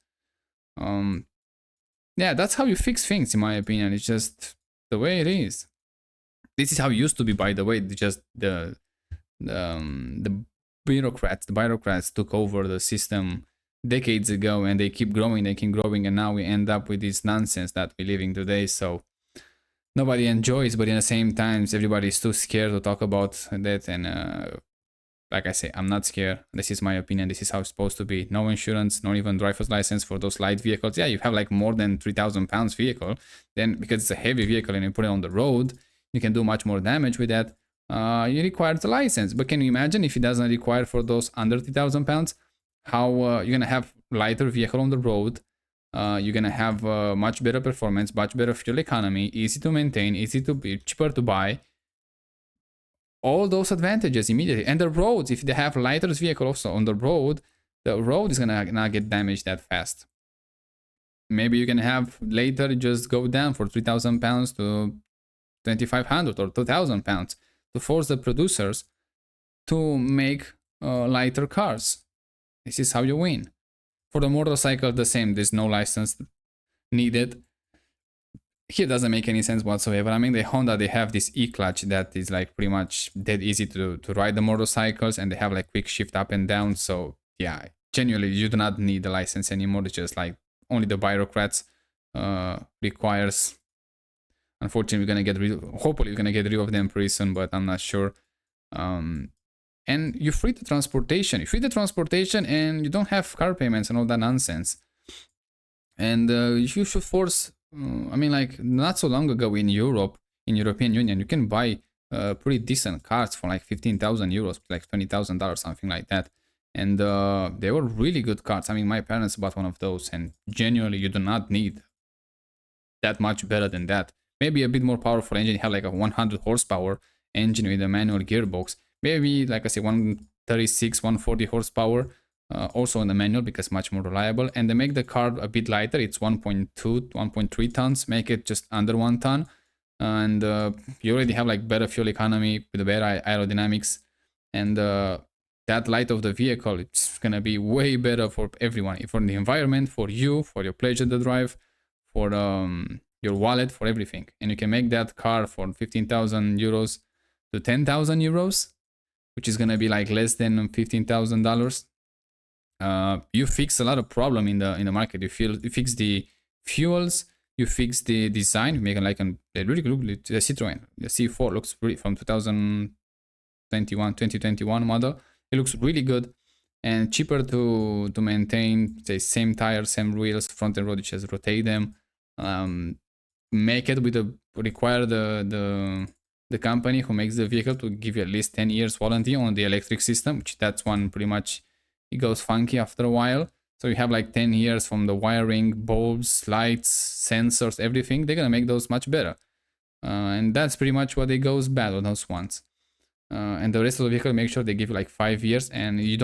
Yeah, that's how you fix things, in my opinion. It's just the way it is. This is how it used to be, by the way. Just the bureaucrats took over the system decades ago, and they keep growing, and now we end up with this nonsense that we're living today. So nobody enjoys, but in the same time, everybody's too scared to talk about that. And like I say, I'm not scared. This is my opinion. This is how it's supposed to be. No insurance, not even driver's license for those light vehicles. Yeah, you have like more than 3,000 pounds vehicle, then because it's a heavy vehicle and you put it on the road, you can do much more damage with that. You require the license. But can you imagine if it doesn't require for those under 3,000 pounds, how you're gonna have lighter vehicle on the road? You're gonna have much better performance, much better fuel economy, easy to maintain, easy to be, cheaper to buy. All those advantages immediately. And the roads, if they have lighter vehicle also on the road is gonna not get damaged that fast. Maybe you can have later just go down for 3,000 pounds to 2,500 or 2,000 pounds to force the producers to make lighter cars. This is how you win. For the motorcycle, the same. There's no license needed. Here doesn't make any sense whatsoever. I mean, the Honda, they have this e-clutch that is like pretty much dead easy to ride the motorcycles, and they have like quick shift up and down. So yeah, genuinely, you do not need the license anymore. It's just like only the bureaucrats requires. Unfortunately, we're gonna get rid. Hopefully, we're gonna get rid of them pretty soon, but I'm not sure. And you free the transportation. You free the transportation, and you don't have car payments and all that nonsense. And you should force. I mean, like not so long ago in Europe, in European Union, you can buy pretty decent cars for like 15,000 euros, like $20,000, something like that. And they were really good cars. I mean, my parents bought one of those, and genuinely, you do not need that much better than that. Maybe a bit more powerful engine. You have like a 100 horsepower engine with a manual gearbox. Maybe, like I say, 136, 140 horsepower. Also in the manual, because much more reliable, and they make the car a bit lighter. It's 1.2 1.3 tons, make it just under 1 ton, and you already have like better fuel economy with better aerodynamics, and that light of the vehicle, it's gonna be way better for everyone, for the environment, for you, for your pleasure to drive, for your wallet, for everything. And you can make that car for 15,000 euros to 10,000 euros, which is gonna be like less than $15,000. You fix a lot of problem in the market. You fix the fuels, you fix the design. You make like a really good the Citroen, the C4 looks really, from 2021 model. It looks really good and cheaper to maintain. Say same tires, same wheels, front and road. You just rotate them. Make it with require the company who makes the vehicle to give you at least 10 years warranty on the electric system, which that's one pretty much. It goes funky after a while. So you have like 10 years from the wiring, bulbs, lights, sensors, everything. They're gonna make those much better. And that's pretty much what it goes bad on those ones. And the rest of the vehicle, make sure they give you like 5 years, and you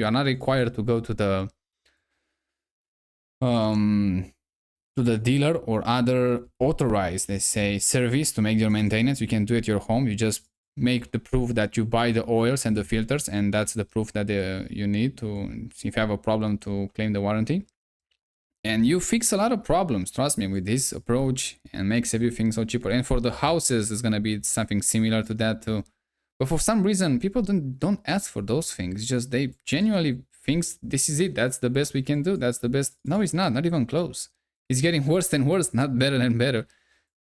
are not required to go to the dealer or other authorized, let's say, service to make your maintenance. You can do it at your home. You just make the proof that you buy the oils and the filters, and that's the proof that you need to, if you have a problem, to claim the warranty. And you fix a lot of problems, trust me, with this approach, and makes everything so cheaper. And for the houses, it's gonna be something similar to that too. But for some reason, people don't ask for those things. Just they genuinely thinks this is it. That's the best we can do. That's the best. No, it's not. Not even close. It's getting worse and worse, not better and better.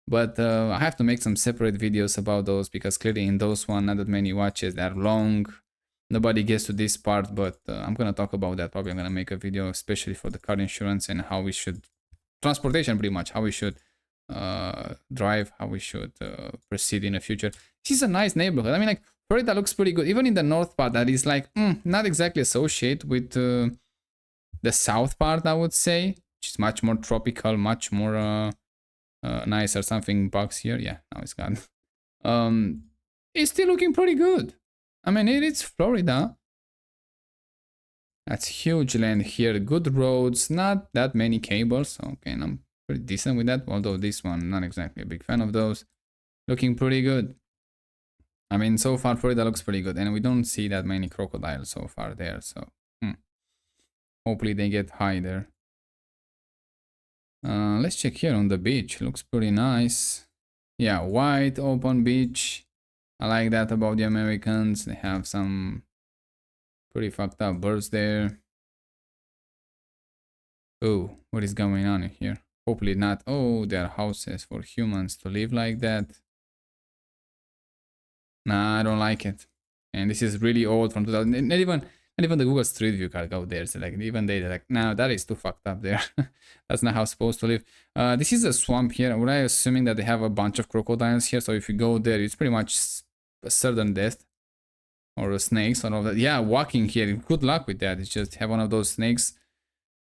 But I have to make some separate videos about those because clearly in those one, not that many watches. They're long. Nobody gets to this part, but I'm gonna talk about that. Probably I'm gonna make a video especially for the car insurance and how we should transportation, pretty much how we should drive, how we should proceed in the future. This is a nice neighborhood. I mean, like Florida looks pretty good, even in the north part. That is like not exactly associated with the south part, I would say, which is much more tropical, much more nicer. Something bugs here. Yeah, now it's gone. It's still looking pretty good. I mean, it's Florida. That's huge land here. Good roads, not that many cables. Okay, and I'm pretty decent with that. Although this one, not exactly a big fan of those. Looking pretty good. I mean, so far Florida looks pretty good. And we don't see that many crocodiles so far there. So, hopefully they get high there. Let's check here on the beach. Looks pretty nice. Yeah, wide open beach. I like that about the Americans. They have some pretty fucked up birds there. Oh, what is going on here? Hopefully not. Oh, there are houses for humans to live like that. Nah, I don't like it. And this is really old from 2000. Not even the Google Street View can go there. So like even they're like, no, that is too fucked up there. That's not how it's supposed to live. This is a swamp here. We're assuming that they have a bunch of crocodiles here. So if you go there, it's pretty much a certain death. Or snakes or all that. Yeah, walking here. Good luck with that. It's just have one of those snakes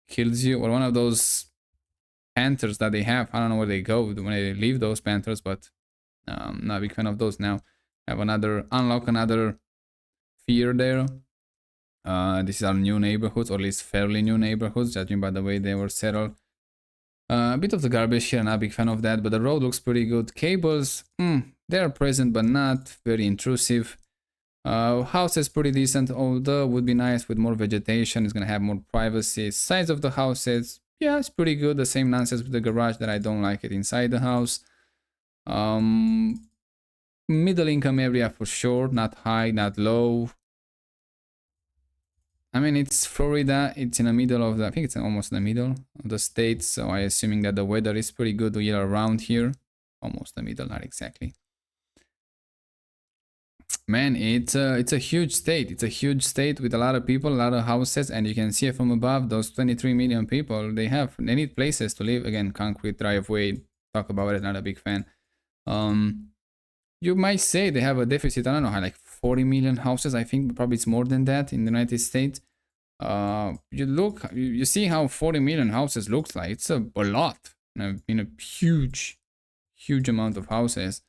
kills you, or one of those panthers that they have. I don't know where they go when they leave those panthers, but not a big fan of those now. Have unlock another fear there. This is our new neighborhoods, or at least fairly new neighborhoods, judging by the way they were settled. A bit of the garbage here, not a big fan of that, but the road looks pretty good. Cables, they are present, but not very intrusive. House is pretty decent, although would be nice with more vegetation. It's gonna have more privacy. Size of the houses, yeah, it's pretty good. The same nonsense with the garage that I don't like it inside the house. Middle income area for sure, not high, not low. I mean, it's Florida. It's in the middle of the, I think it's almost in the middle of the state. So I assuming that the weather is pretty good year around here. Almost the middle, not exactly. Man, it's a huge state. It's a huge state with a lot of people, a lot of houses, and you can see it from above. Those 23 million people, they need places to live. Again, concrete driveway. Talk about it. Not a big fan. You might say they have a deficit. I don't know how, like 40 million houses. I think probably it's more than that in the United States. You see how 40 million houses looks like. It's a lot. In a huge amount of houses.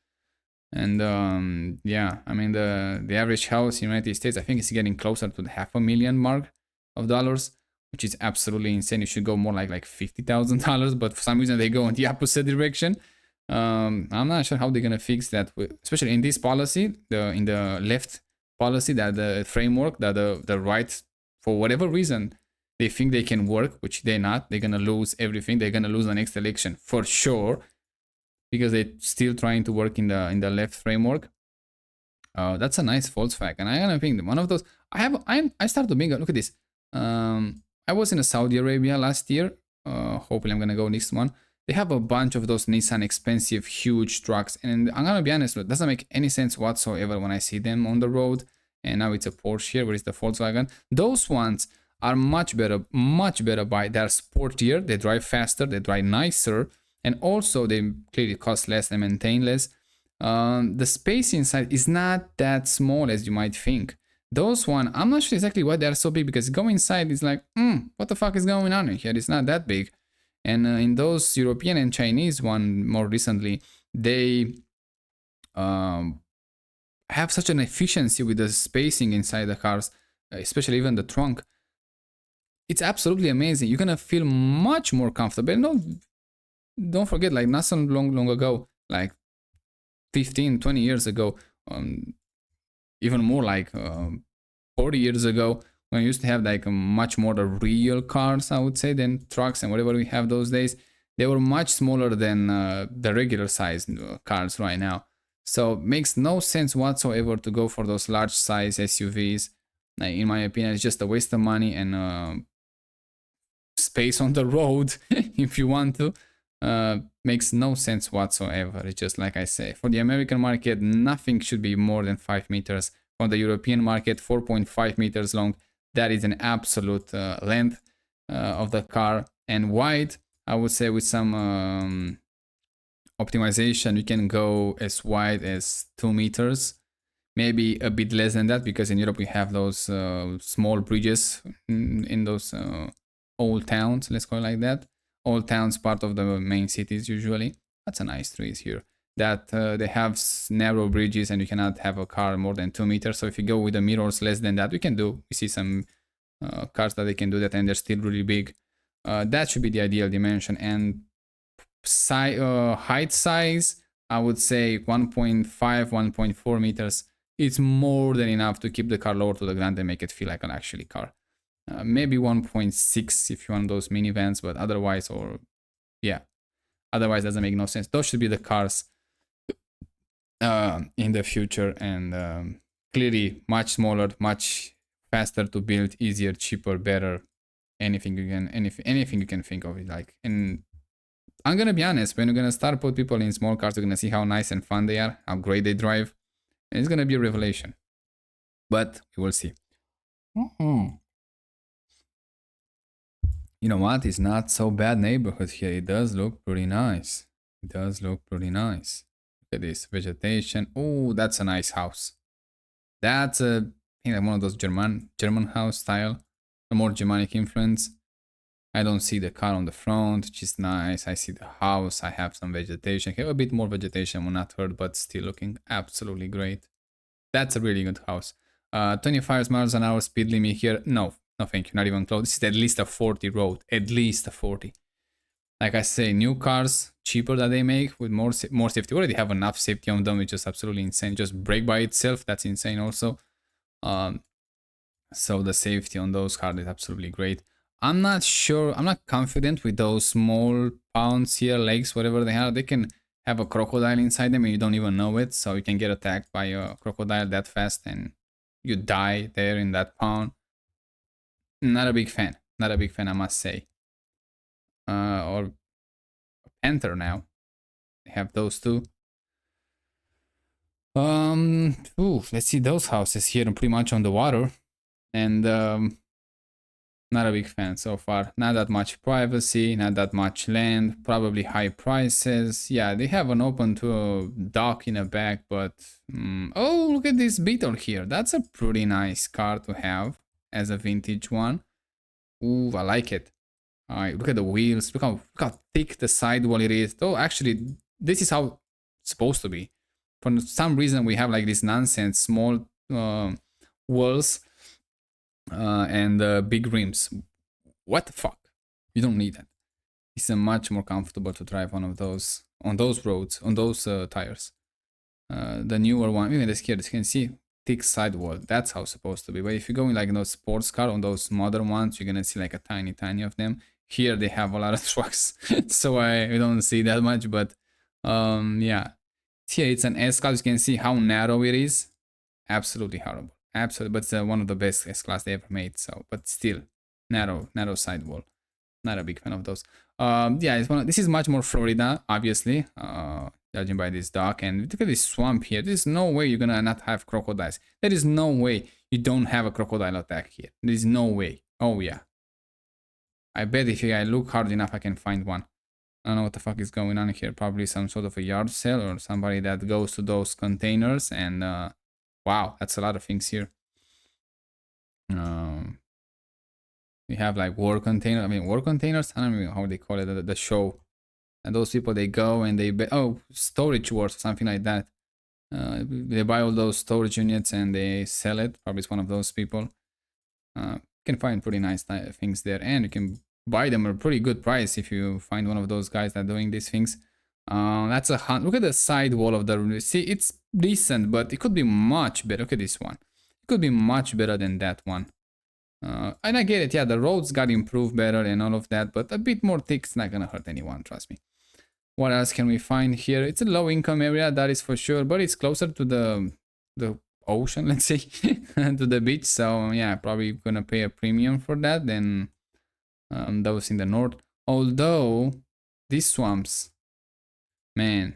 And yeah, I mean the average house in the United States, I think is getting closer to the $500,000 mark of dollars, which is absolutely insane. It should go more like $50,000, but for some reason they go in the opposite direction. I'm not sure how they're gonna fix that, especially in this policy, in the left policy, that the framework that the right, for whatever reason, they think they can work, which they're not. They're gonna lose everything. They're gonna lose the next election for sure, because they're still trying to work in the left framework. That's a nice Volkswagen. I kind of think one of those. I started to bring. Look at this. I was in Saudi Arabia last year. Hopefully I'm gonna go next one. They have a bunch of those Nissan expensive huge trucks, and I'm gonna be honest, it doesn't make any sense whatsoever when I see them on the road. And now it's a Porsche here, where is the Volkswagen? Those ones are much better buy. They're sportier, they drive faster, they drive nicer, and also they clearly cost less and maintain less. The space inside is not that small as you might think. Those one, I'm not sure exactly why they are so big, because go inside is like, what the fuck is going on here? It's not that big. And in those European and Chinese one more recently, they have such an efficiency with the spacing inside the cars, especially even the trunk. It's absolutely amazing. You're gonna feel much more comfortable. No, don't forget, like not so long ago, like 15, 20 years ago, even more like 40 years ago, We used to have like a much more the real cars, I would say, than trucks and whatever we have those days. They were much smaller than the regular size cars right now. So it makes no sense whatsoever to go for those large size SUVs. In my opinion, it's just a waste of money and space on the road if you want to. Makes no sense whatsoever. It's just like I say, for the American market, nothing should be more than 5 meters. For the European market, 4.5 meters long. That is an absolute length of the car. And wide, I would say with some optimization, you can go as wide as 2 meters. Maybe a bit less than that, because in Europe we have those small bridges in those old towns, let's call it like that. Old towns, part of the main cities usually. That's a nice trees here. That they have narrow bridges and you cannot have a car more than 2 meters. So if you go with the mirrors less than that, we can do. We see some cars that they can do that and they're still really big. That should be the ideal dimension. And height size, I would say 1.5, 1.4 meters. It's more than enough to keep the car lower to the ground and make it feel like an actually car. Maybe 1.6 if you want those minivans, but otherwise, otherwise doesn't make no sense. Those should be the cars in the future, and clearly much smaller, much faster to build, easier, cheaper, better. Anything you can think of it like. And I'm gonna be honest, when you're gonna start put people in small cars, you're gonna see how nice and fun they are, how great they drive. And it's gonna be a revelation. But we will see. You know what? It's not so bad neighborhood here. It does look pretty nice. It does look pretty nice. Look at this vegetation. Oh, that's a nice house. That's I think like one of those German house style, a more Germanic influence. I don't see the car on the front, which is nice. I see the house. I have some vegetation. I have a bit more vegetation, will not hurt, but still looking absolutely great. That's a really good house. 25 miles an hour speed limit here. No, thank you. Not even close. This is at least a 40 road. At least a 40. Like I say, new cars, cheaper that they make with more safety. We already have enough safety on them, which is absolutely insane. Just brake by itself, that's insane also. So the safety on those cars is absolutely great. I'm not sure, I'm not confident with those small pounds here, legs, whatever they are. They can have a crocodile inside them and you don't even know it. So you can get attacked by a crocodile that fast and you die there in that pound. Not a big fan. Not a big fan, I must say. Or a panther now. They have those two. Let's see those houses here pretty much on the water. And not a big fan so far. Not that much privacy, not that much land, probably high prices. Yeah, they have an open to a dock in the back, but oh, look at this Beetle here. That's a pretty nice car to have as a vintage one. Ooh, I like it. Alright, look at the wheels. Look how thick the sidewall it is. Oh, actually, this is how it's supposed to be. For some reason, we have like this nonsense small walls and big rims. What the fuck? You don't need that. It's much more comfortable to drive one of those on those roads, on those tires. The newer one, even this here, as you can see, thick sidewall. That's how it's supposed to be. But if you go in like those sports car, on those modern ones, you're gonna see like a tiny of them. Here they have a lot of trucks, so I don't see that much. But yeah, here it's an S class. You can see how narrow it is. Absolutely horrible. Absolutely, but it's one of the best S class they ever made. So, but still, narrow sidewall. Not a big fan of those. Yeah, this is much more Florida, obviously. Judging by this dock, and look at this swamp here. There's no way you're gonna not have crocodiles. There is no way you don't have a crocodile attack here. There is no way. Oh yeah. I bet if I look hard enough, I can find one. I don't know what the fuck is going on here. Probably some sort of a yard sale or somebody that goes to those containers and wow, that's a lot of things here. We have like war containers. I mean, war containers? I don't know how they call it, the show. And those people, they go and they storage wars or something like that. They buy all those storage units and they sell it. Probably it's one of those people. You can find pretty nice things there, and you can buy them at a pretty good price if you find one of those guys that are doing these things. That's a hunt. Look at the side wall of the room. See, it's decent, but it could be much better. Look at this one. It could be much better than that one. And I get it, yeah, the roads got improved better and all of that, but a bit more thick's not gonna hurt anyone, trust me. What else can we find here? It's a low income area, that is for sure, but it's closer to the ocean, let's say, to the beach. So yeah, probably gonna pay a premium for that than those in the north. Although these swamps, man,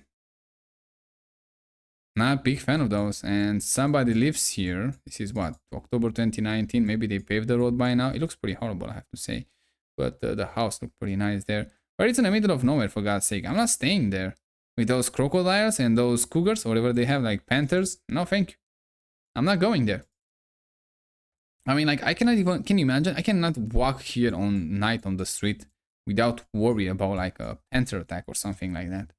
not a big fan of those. And somebody lives here. This is what, October 2019. Maybe they paved the road by now. It looks pretty horrible, I have to say. But the house looks pretty nice there. But it's in the middle of nowhere, for God's sake. I'm not staying there with those crocodiles and those cougars, or whatever they have, like panthers. No, thank you. I'm not going there. I mean, like, I cannot even, can you imagine? I cannot walk here on night on the street without worry about like a panther attack or something like that.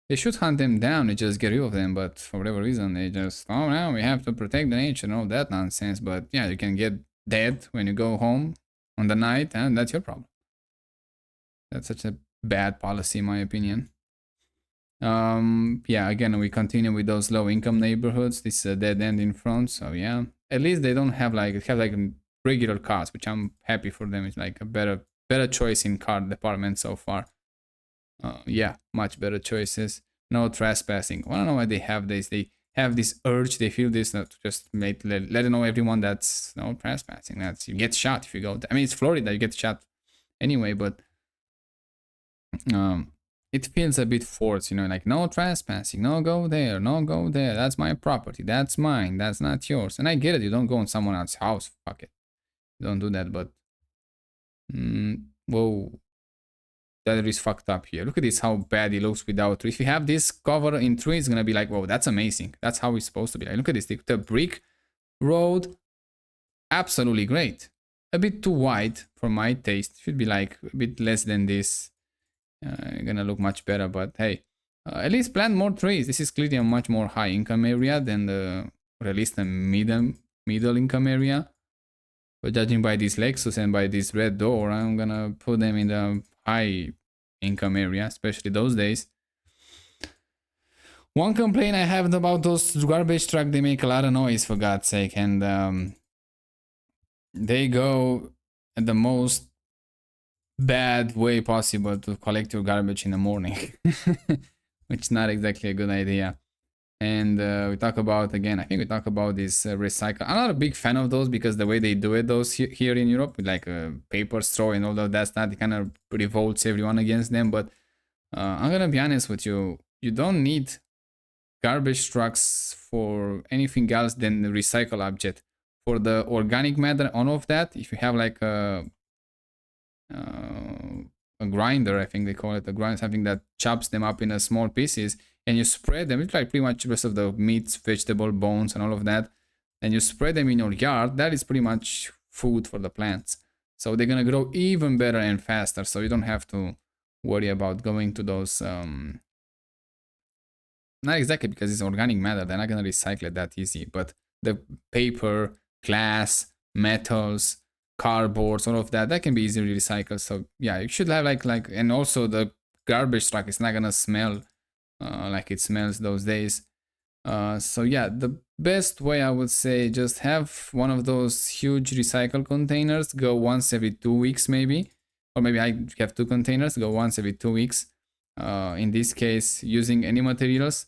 They should hunt them down and just get rid of them, but for whatever reason, they just, oh no, we have to protect the nature and all that nonsense. But yeah, you can get dead when you go home on the night, and that's your problem. That's such a bad policy, in my opinion. Yeah, again, we continue with those low income neighborhoods. This is a dead end in front, so yeah. At least they don't have like regular cars, which I'm happy for them. It's like a better choice in car department so far. Yeah, much better choices. No trespassing. I don't know why they have this. They have this urge. They feel this to just let know everyone that's no trespassing. That's, you get shot if you go. I mean, it's Florida. You get shot anyway, but it feels a bit forced. You know, like no trespassing. No go there. No go there. That's my property. That's mine. That's not yours. And I get it. You don't go in someone else's house. Fuck it. You don't do that. But whoa. That is fucked up here. Look at this, how bad it looks without trees. If you have this cover in trees, it's gonna be like, whoa, that's amazing. That's how it's supposed to be. Like, look at this, the brick road, absolutely great. A bit too wide for my taste. Should be like a bit less than this. Gonna look much better, but hey, at least plant more trees. This is clearly a much more high income area than or at least the middle income area. But judging by this Lexus and by this red door, I'm gonna put them in the high income area, especially those days. One complaint I have about those garbage trucks, they make a lot of noise, for God's sake, and they go at the most bad way possible to collect your garbage in the morning, which is not exactly a good idea. And we talk about, again, I think we talk about this recycle. I'm not a big fan of those because the way they do it, those here in Europe, with like a paper straw and all of that stuff, it kind of revolts everyone against them. But I'm gonna be honest with you, you don't need garbage trucks for anything else than the recycle object. For the organic matter, all of that, if you have like a grinder, I think they call it a grinder, something that chops them up in small pieces, and you spread them. It's like pretty much the rest of the meats, vegetable, bones, and all of that. And you spread them in your yard. That is pretty much food for the plants. So they're gonna grow even better and faster. So you don't have to worry about going to those. Not exactly because it's organic matter. They're not gonna recycle it that easy. But the paper, glass, metals, cardboards, all of that, that can be easily recycled. So yeah, you should have like, and also the garbage truck is not gonna smell like it smells those days. So yeah, the best way I would say, just have one of those huge recycle containers, go once every 2 weeks maybe, or maybe I have 2 containers, go once every 2 weeks. In this case, using any materials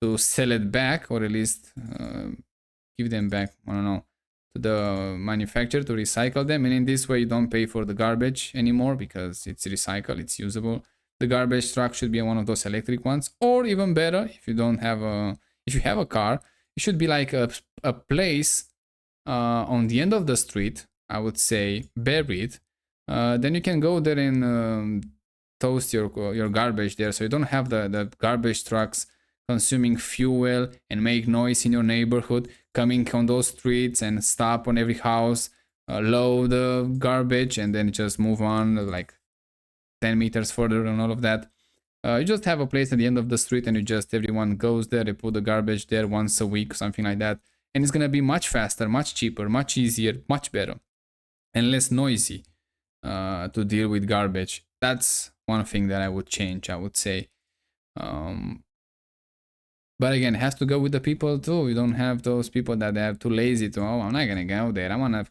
to sell it back, or at least give them back, I don't know, to the manufacturer to recycle them. And in this way you don't pay for the garbage anymore because it's recycled, it's usable. The garbage truck should be one of those electric ones, or even better, if you don't have if you have a car, it should be like a place on the end of the street, I would say, buried. Then you can go there and toast your garbage there, so you don't have the garbage trucks consuming fuel and make noise in your neighborhood, coming on those streets and stop on every house, load the garbage, and then just move on like 10 meters further and all of that. You just have a place at the end of the street, and everyone goes there, they put the garbage there once a week, something like that. And it's gonna be much faster, much cheaper, much easier, much better, and less noisy to deal with garbage. That's one thing that I would change, I would say. But again, it has to go with the people too. You don't have those people that are too lazy to, oh, I'm not gonna go there. I wanna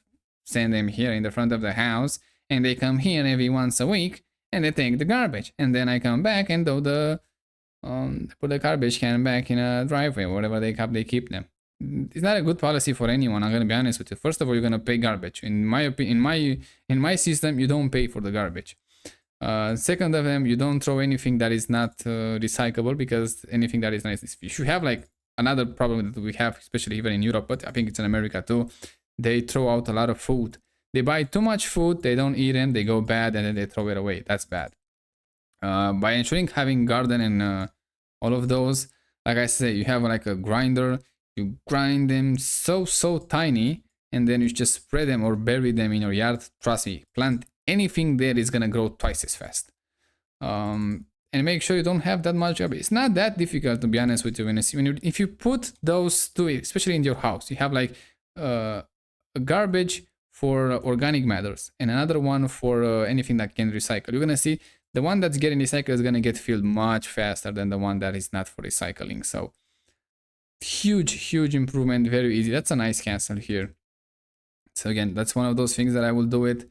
send them here in the front of the house, and they come here every once a week and they take the garbage, and then I come back and do the put the garbage can back in a driveway, wherever they keep them. It's not a good policy for anyone. I'm gonna be honest with you. First of all, you're gonna pay garbage. In my opinion, in my system, you don't pay for the garbage. Second of them, you don't throw anything that is not recyclable, because anything that is nice, if you have like another problem that we have, especially even in Europe, but I think it's in America too, they throw out a lot of food. They buy too much food, they don't eat them, they go bad, and then they throw it away. That's bad. By ensuring having garden and all of those, like I say, you have like a grinder, you grind them so tiny, and then you just spread them or bury them in your yard. Trust me, plant anything there is gonna grow twice as fast. And make sure you don't have that much garbage. It's not that difficult, to be honest with you. If you put those two, especially in your house, you have like a garbage for organic matters and another one for anything that can recycle. You're gonna see the one that's getting recycled is gonna get filled much faster than the one that is not for recycling. So huge improvement, very easy. That's a nice castle here. So again, that's one of those things that I will do it.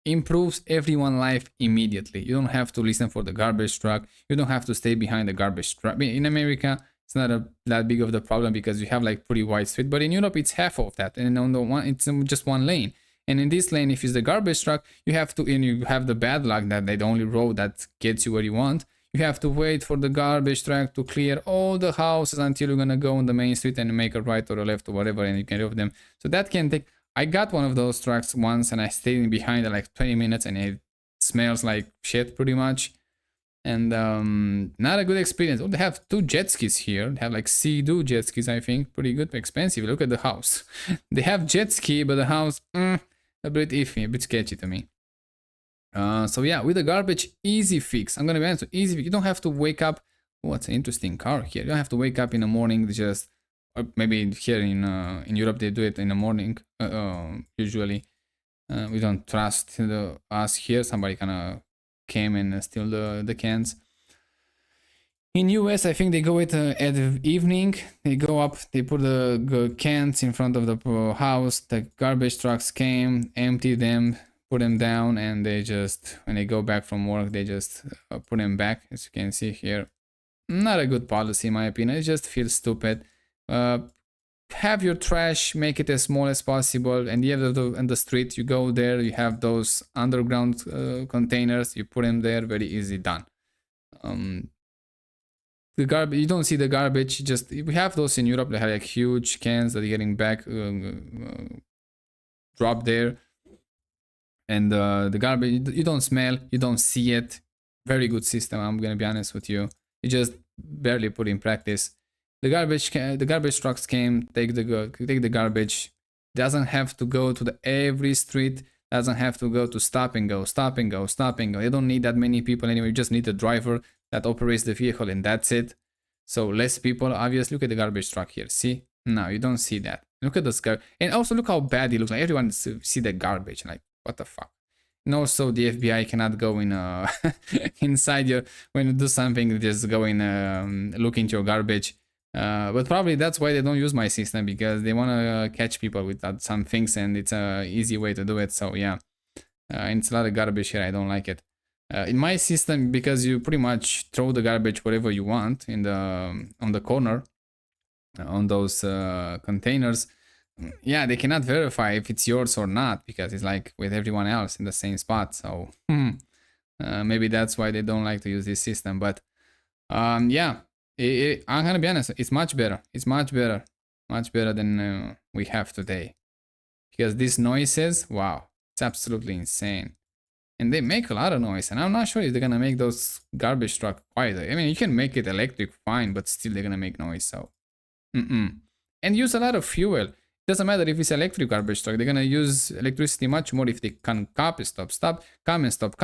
Improves everyone's life immediately. You don't have to listen for the garbage truck. You don't have to stay behind the garbage truck. In America, it's not that big of the problem because you have like pretty wide street. But in Europe, it's half of that, and on the one, it's just one lane. And in this lane, if it's the garbage truck, you have to, and you have the bad luck that they the only road that gets you where you want. You have to wait for the garbage truck to clear all the houses until you're gonna go on the main street and make a right or a left or whatever, and you can remove them. So that can take. I got one of those trucks once and I stayed behind it like 20 minutes and it smells like shit pretty much. And not a good experience. Oh, they have 2 jet skis here. They have like Sea-Doo jet skis, I think. Pretty good, expensive. Look at the house. They have jet ski, but the house, a bit iffy, a bit sketchy to me. So yeah, with the garbage, easy fix. I'm gonna be honest, easy fix. You don't have to wake up. What's an interesting car here. You don't have to wake up in the morning, just, or maybe here in Europe they do it in the morning. Usually, we don't trust us here. Somebody kind of came and steal the cans. In US, I think they go it at the evening. They go up, they put the cans in front of the house. The garbage trucks came, empty them, put them down, and they just, when they go back from work, they just put them back. As you can see here, not a good policy in my opinion. It just feels stupid. Have your trash, make it as small as possible, and you have on the street, you go there, you have those underground containers, you put them there, very easy, done. The garbage, you don't see the garbage, just, we have those in Europe. They have like huge cans that are getting back dropped there, and the garbage, you don't smell, you don't see it. Very good system, I'm gonna be honest with you. You just barely put in practice. The garbage trucks came, take the garbage. Doesn't have to go to every street. Doesn't have to go to stop and go. You don't need that many people anyway. You just need a driver that operates the vehicle, and that's it. So less people, obviously. Look at the garbage truck here. See? No, you don't see that. Look at this guy, and also look how bad he looks. Like everyone see the garbage. Like, what the fuck? And also the FBI cannot go in inside your, when you do something, just go in look into your garbage. But probably that's why they don't use my system, because they want to catch people with some things, and it's a easy way to do it. So yeah, and it's a lot of garbage here. I don't like it. In my system, because you pretty much throw the garbage wherever you want in the on the corner, on those containers. Yeah, they cannot verify if it's yours or not, because it's like with everyone else in the same spot. So maybe that's why they don't like to use this system. But yeah. I'm gonna be honest, it's much better. It's much better than we have today. Because these noises, wow, it's absolutely insane. And they make a lot of noise, and I'm not sure if they're gonna make those garbage truck quieter. I mean, you can make it electric fine, but still they're gonna make noise, so. And use a lot of fuel. It doesn't matter if it's electric garbage truck, they're gonna use electricity much more if they can stop, come and stop.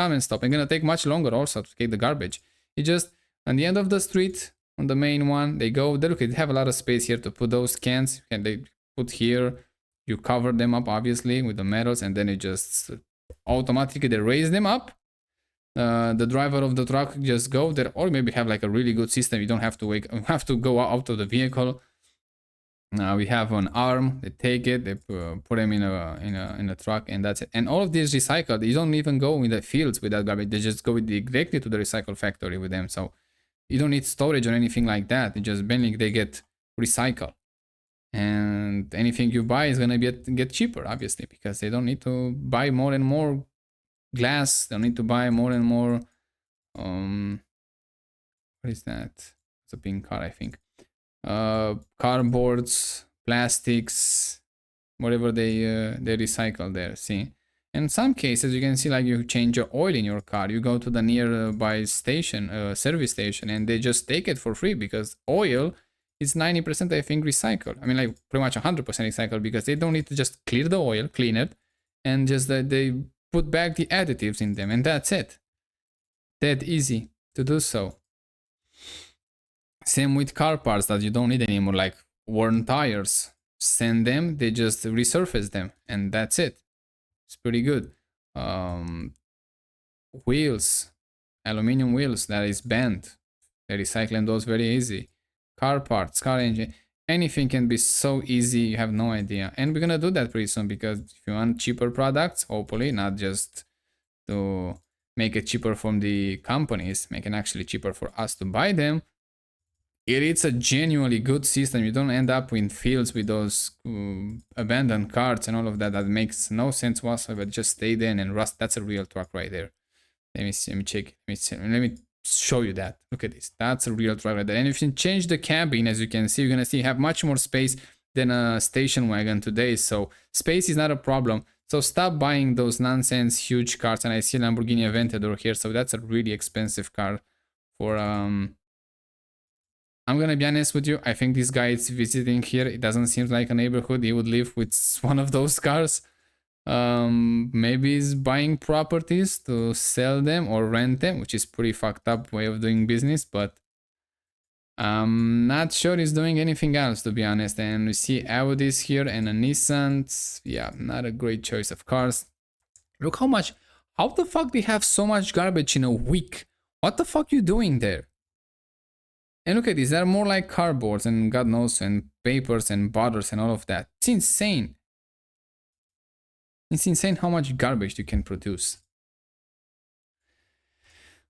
And gonna take much longer also to take the garbage. You just, on the end of the street, on the main one, they go, they look, they have a lot of space here to put those cans, and they put here, you cover them up obviously with the metals, and then it just automatically they raise them up, the driver of the truck just go there, or maybe have like a really good system. You don't have to have to go out of the vehicle. We have an arm. They take it, they put them in a truck, and that's it. And all of these recycled. You don't even go in the fields with that garbage. They just go directly to the recycle factory with them. So you don't need storage or anything like that. It just mainly they get recycled, and anything you buy is gonna get cheaper, obviously, because they don't need to buy more and more glass. They don't need to buy more and more. What is that? It's a pink car, I think. Cardboards, plastics, whatever they recycle there. See, in some cases you can see like you change your oil in your car, you go to the nearby station, service station, and they just take it for free because oil is 90% I think recycled. I mean, like pretty much 100% recycled, because they don't need to just clear the oil, clean it, and just they put back the additives in them, and that's it. That easy to do so. Same with car parts that you don't need anymore, like worn tires. Send them, they just resurface them, and that's it. It's pretty good. Wheels, aluminum wheels that is bent, they're recycling those very easy. Car parts, car engine, anything can be so easy, you have no idea. And we're gonna do that pretty soon, because if you want cheaper products, hopefully, not just to make it cheaper from the companies, make it actually cheaper for us to buy them. It's a genuinely good system. You don't end up in fields with those abandoned carts and all of that. That makes no sense whatsoever. Just stay there and rust. That's a real truck right there. Let me see. Let me check. Let me show you that. Look at this. That's a real truck right there. And if you change the cabin, as you can see, you're gonna see you have much more space than a station wagon today. So space is not a problem. So stop buying those nonsense huge cars. And I see Lamborghini Aventador here. So that's a really expensive car for I'm gonna be honest with you, I think this guy is visiting here. It doesn't seem like a neighborhood he would live with one of those cars. Maybe he's buying properties to sell them or rent them, which is pretty fucked up way of doing business, but I'm not sure he's doing anything else, to be honest. And we see Audis here and a Nissan. Yeah, not a great choice of cars. Look how the fuck they have so much garbage in a week? What the fuck you doing there? And look at these, they're more like cardboards and God knows, and papers and butters and all of that. It's insane. It's insane how much garbage you can produce.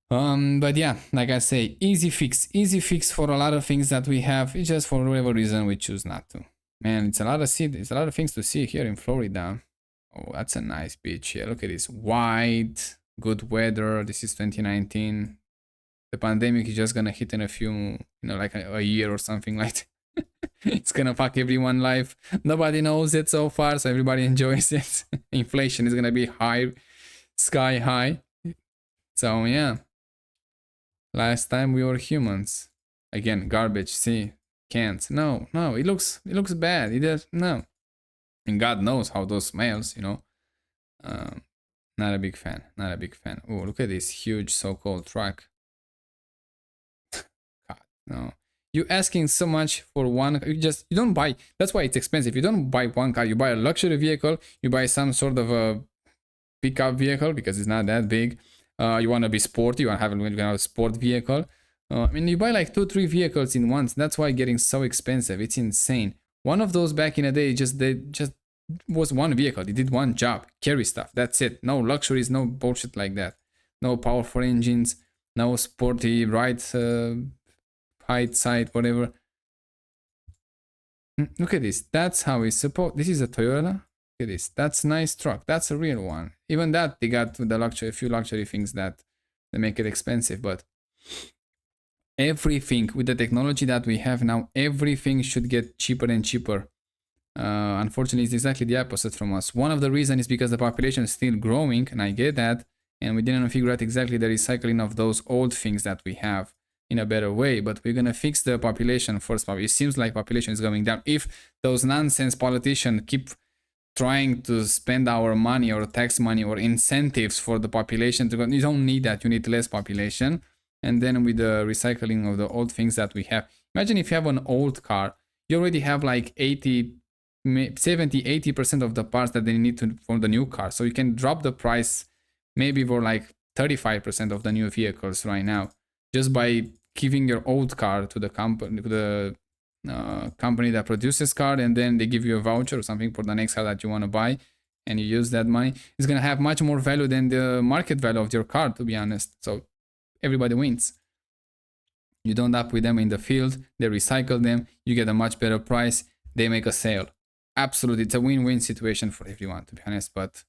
But yeah, like I say, easy fix for a lot of things that we have. It's just for whatever reason we choose not to. Man, it's a lot of things to see here in Florida. Oh, that's a nice beach here. Look at this, white, good weather. This is 2019. The pandemic is just gonna hit in a few, like a year or something like that. It's gonna fuck everyone's life. Nobody knows it so far, so everybody enjoys it. Inflation is gonna be high, sky high. So yeah. Last time we were humans. Again, garbage. See, can't. No, it looks bad. It does no. And God knows how those smells. Not a big fan. Not a big fan. Oh, look at this huge so-called truck. No, you asking so much for one. You don't buy. That's why it's expensive. You don't buy one car. You buy a luxury vehicle. You buy some sort of a pickup vehicle because it's not that big. You want to be sporty. You want to have a sport vehicle. I mean, you buy like 2-3 vehicles in once. That's why it's getting so expensive. It's insane. One of those back in the day just was one vehicle. It did one job, carry stuff. That's it. No luxuries, no bullshit like that. No powerful engines. No sporty ride. Height, side, whatever. Look at this. That's how it's supposed. This is a Toyota. Look at this. That's a nice truck. That's a real one. Even that they got a few luxury things that they make it expensive. But everything with the technology that we have now, everything should get cheaper and cheaper. Unfortunately, it's exactly the opposite from us. One of the reasons is because the population is still growing, and I get that, and we didn't figure out exactly the recycling of those old things that we have in a better way. But we're gonna fix the population first. It seems like population is going down. If those nonsense politicians keep trying to spend our money or tax money or incentives for the population to go, you don't need that. You need less population. And then with the recycling of the old things that we have, imagine if you have an old car, you already have like 70-80% of the parts that they need to for the new car. So you can drop the price maybe for like 35% of the new vehicles right now, just by giving your old car to the company, to the company that produces car, and then they give you a voucher or something for the next car that you want to buy, and you use that money. It's gonna have much more value than the market value of your car, to be honest. So everybody wins. You don't up with them in the field, they recycle them, you get a much better price, they make a sale. Absolutely, it's a win-win situation for everyone, to be honest. But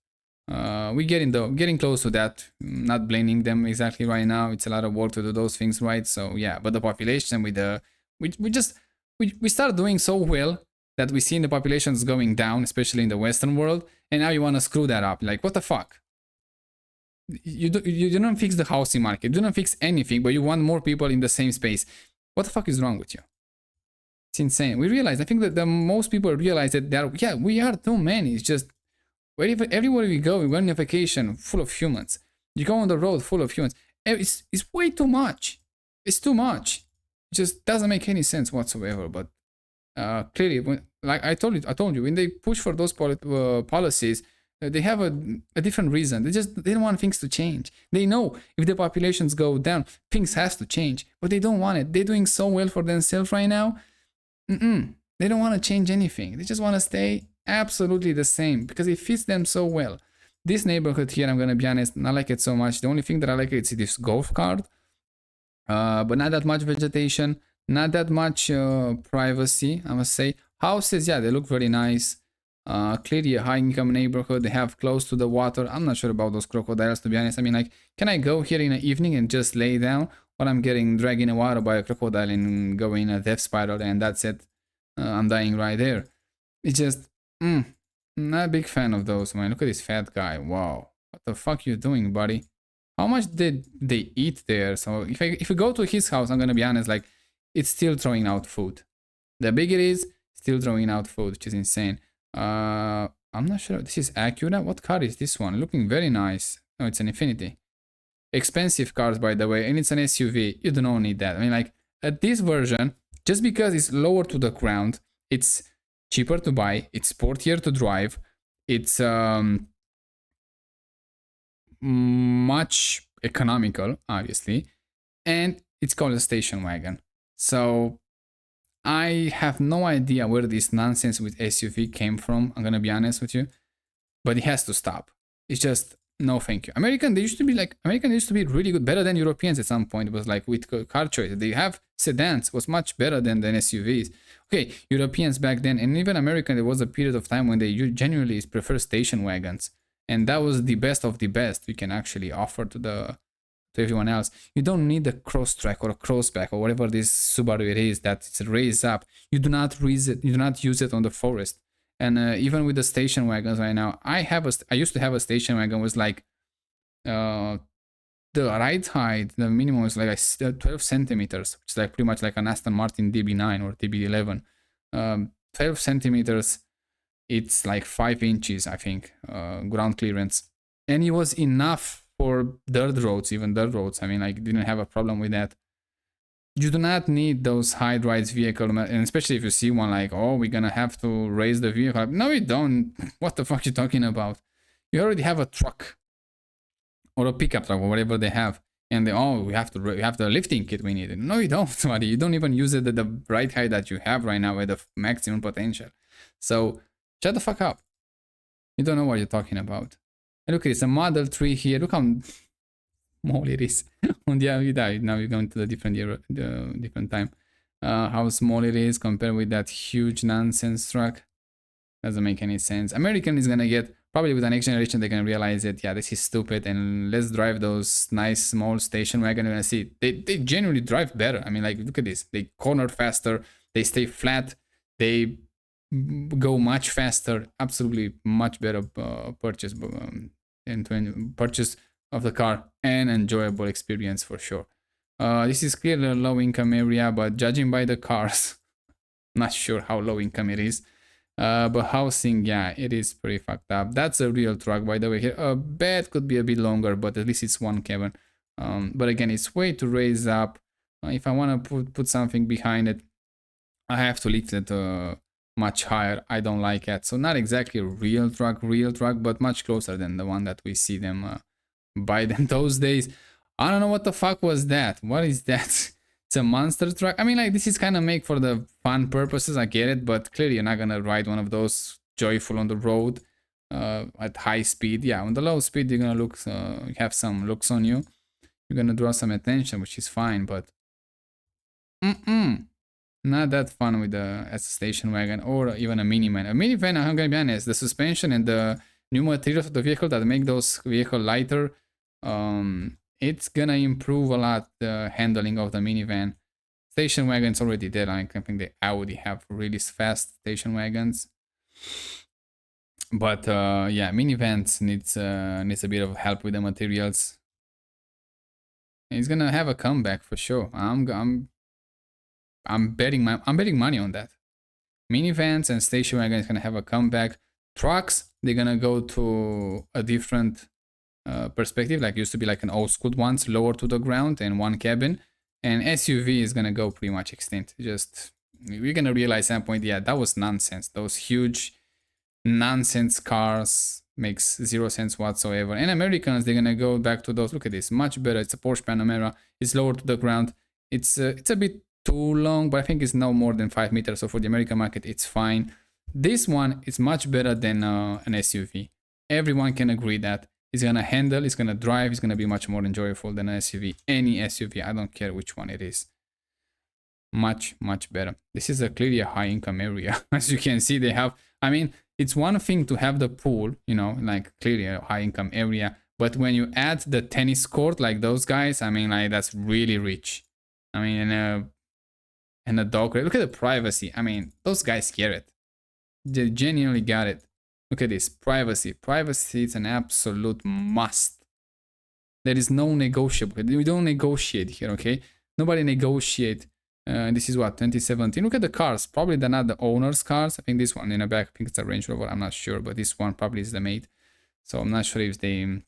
we getting close to that. Not blaming them exactly right now. It's a lot of work to do those things right. So yeah, but the population with the we start doing so well that we see the populations going down, especially in the Western world, and now you want to screw that up. Like, what the fuck? You don't fix the housing market, you don't fix anything, but you want more people in the same space. What the fuck is wrong with you? It's insane. We realize, I think that the most people realize that yeah, we are too many. It's just everywhere we go, we go on a vacation full of humans. You go on the road full of humans. It's way too much. It's too much. It just doesn't make any sense whatsoever. But clearly, like I told you, when they push for those policies, they have a different reason. They don't want things to change. They know if the populations go down, things has to change, but they don't want it. They're doing so well for themselves right now. They don't want to change anything. They just want to stay absolutely the same because it fits them so well. This neighborhood here, I'm gonna be honest, not like it so much. The only thing that I like is this golf cart, but not that much vegetation, not that much privacy, I must say. Houses, yeah, they look very nice. Clearly a high income neighborhood. They have close to the water. I'm not sure about those crocodiles, to be honest. I mean, like, can I go here in the evening and just lay down while I'm getting dragged in the water by a crocodile and go in a death spiral, and that's it? I'm dying right there. It's just not a big fan of those, man. Look at this fat guy. Wow, what the fuck you doing, buddy? How much did they eat there? So if we go to his house, I'm gonna be honest, like, it's still throwing out food. The bigger it is, still throwing out food, which is insane. I'm not sure. This is Acura. What car is this one? Looking very nice. Oh, it's an Infinity. Expensive cars, by the way, and it's an SUV. You don't need that. I mean, like, at this version, just because it's lower to the ground, it's cheaper to buy, it's sportier to drive, it's much economical, obviously, and it's called a station wagon. So I have no idea where this nonsense with SUV came from, I'm gonna be honest with you, but it has to stop. It's just, no thank you. American used to be really good, better than Europeans at some point. It was like with car choice. They have sedans, was much better than SUVs. Okay, Europeans back then, and even American, there was a period of time when they genuinely prefer station wagons. And that was the best of the best we can actually offer to everyone else. You don't need a Crosstrek or a Crossback or whatever this Subaru it is that it's raised up. You do not use it on the forest. And even with the station wagons right now, I used to have a station wagon was like the ride height, the minimum was like 12 centimeters, which is like pretty much like an Aston Martin DB9 or DB11. 12 centimeters, it's like 5 inches, I think, ground clearance. And it was enough for dirt roads, even dirt roads. I mean, like, didn't have a problem with that. You do not need those high-rise vehicle, and especially if you see one like, oh, we're gonna have to raise the vehicle. No, you don't. What the fuck are you talking about? You already have a truck or a pickup truck or whatever they have, and we have the lifting kit we need. No, you don't, buddy. You don't even use it at the right height that you have right now at the maximum potential. So shut the fuck up. You don't know what you're talking about. And look at this, a Model 3 here. Look how small it is. Now we're going to the different time. How small it is compared with that huge nonsense truck. Doesn't make any sense. American is gonna get, probably with the next generation, they're gonna realize that, yeah, this is stupid, and let's drive those nice small station wagon. And I see they genuinely drive better. I mean, like, look at this. They corner faster, they stay flat, they go much faster. Absolutely much better purchase of the car, and enjoyable experience for sure. This is clearly a low income area, but judging by the cars, not sure how low income it is. But housing, yeah, it is pretty fucked up. That's a real truck, by the way. Here, a bed could be a bit longer, but at least it's one cabin. But again, it's way to raise up. If I want to put something behind it, I have to lift it much higher. I don't like it. So not exactly a real truck, but much closer than the one that we see them buy them those days. I don't know what the fuck was that. What is that? It's a monster truck. I mean, like, this is kind of made for the fun purposes. I get it, but clearly you're not gonna ride one of those joyful on the road at high speed. Yeah, on the low speed, you're gonna look have some looks on you. You're gonna draw some attention, which is fine, but not that fun with a station wagon or even a minivan. A minivan, I'm gonna be honest, the suspension and the new materials of the vehicle that make those vehicle lighter, it's gonna improve a lot the handling of the minivan. Station wagons already there. I think the Audi have really fast station wagons. But yeah, minivans needs a bit of help with the materials. He's gonna have a comeback for sure. I'm betting money on that. Minivans and station wagons gonna have a comeback. Trucks, they're gonna go to a different perspective, like used to be like an old school ones, lower to the ground and one cabin. And SUV is gonna go pretty much extinct. Just we're gonna realize at some point, yeah, that was nonsense. Those huge nonsense cars makes zero sense whatsoever. And Americans, they're gonna go back to those. Look at this, much better. It's a Porsche Panamera. It's lower to the ground. It's a bit too long, but I think it's no more than 5 meters. So for the American market, it's fine. This one is much better than an SUV. Everyone can agree that it's gonna handle, it's gonna drive, it's gonna be much more enjoyable than an SUV. Any SUV, I don't care which one it is. Much better. This is clearly a high income area. As you can see, they have, I mean, it's one thing to have the pool, you know, like clearly a high income area, but when you add the tennis court like those guys, I mean, like, that's really rich. I mean, and a dog, look at the privacy. I mean, those guys get it. They genuinely got it. Look at this, privacy. Privacy is an absolute must. There is no negotiable. We don't negotiate here, okay? Nobody negotiate. This is what, 2017. Look at the cars. Probably they're not the owner's cars. I think this one in the back, I think it's a Range Rover. I'm not sure, but this one probably is the mate. So I'm not sure if they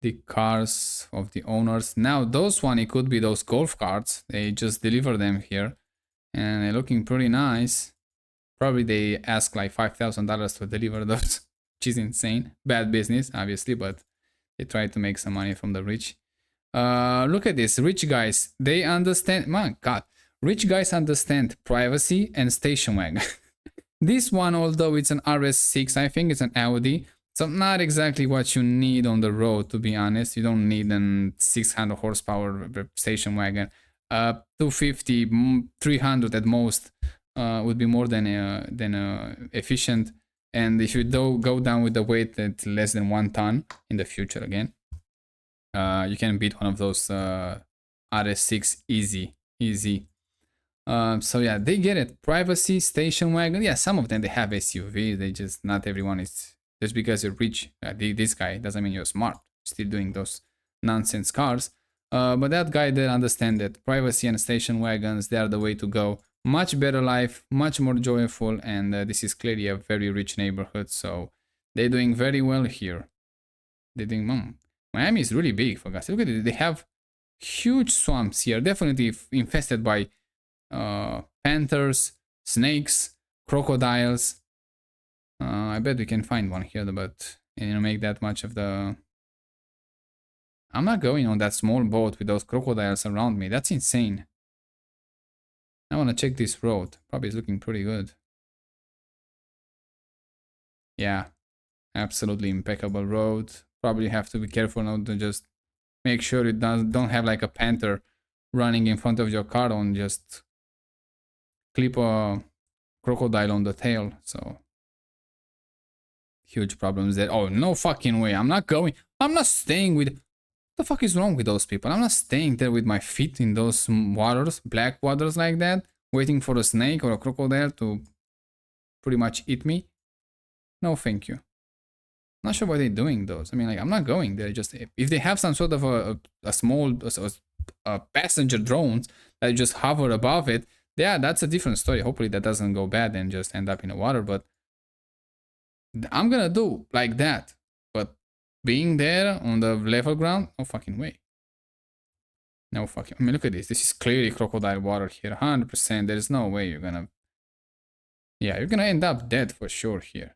the cars of the owners. Now those one, it could be those golf carts. They just deliver them here, and they're looking pretty nice. Probably they ask like $5,000 to deliver those, which is insane. Bad business, obviously, but they try to make some money from the rich. Look at this, rich guys. They understand. My God, rich guys understand privacy and station wagon. This one, although it's an RS6, I think it's an Audi. So not exactly what you need on the road, to be honest. You don't need a 600 horsepower station wagon. 250, 300 at most would be more than efficient. And if you go down with the weight at less than 1 ton in the future again, you can beat one of those RS6 easy. So yeah, they get it. Privacy, station wagon. Yeah, some of them, they have SUVs. They just, not everyone is, just because you're rich, this guy, doesn't mean you're smart. Still doing those nonsense cars. But that guy, they understand that privacy and station wagons, they are the way to go. Much better life, much more joyful, and this is clearly a very rich neighborhood, so they're doing very well here. They're doing, Miami is really big, for guys. Look at it, they have huge swamps here, definitely infested by panthers, snakes, crocodiles. I bet we can find one here, but make that much of the... I'm not going on that small boat with those crocodiles around me. That's insane. I want to check this road. Probably is looking pretty good. Yeah, absolutely impeccable road. Probably have to be careful not to just make sure it don't have like a panther running in front of your car and just clip a crocodile on the tail. So huge problems there. Oh, no fucking way. I'm not staying with... What the fuck is wrong with those people? I'm not staying there with my feet in those waters, black waters like that, waiting for a snake or a crocodile to pretty much eat me. No, thank you. Not sure why they're doing those. I mean, like, I'm not going there. Just if they have some sort of a small passenger drones that just hover above it, yeah, that's a different story. Hopefully that doesn't go bad and just end up in the water. But I'm gonna do like that. But being there on the level ground, no fucking way. No fucking... I mean, look at this. This is clearly crocodile water here. 100%. There's no way you're gonna... Yeah, you're gonna end up dead for sure here.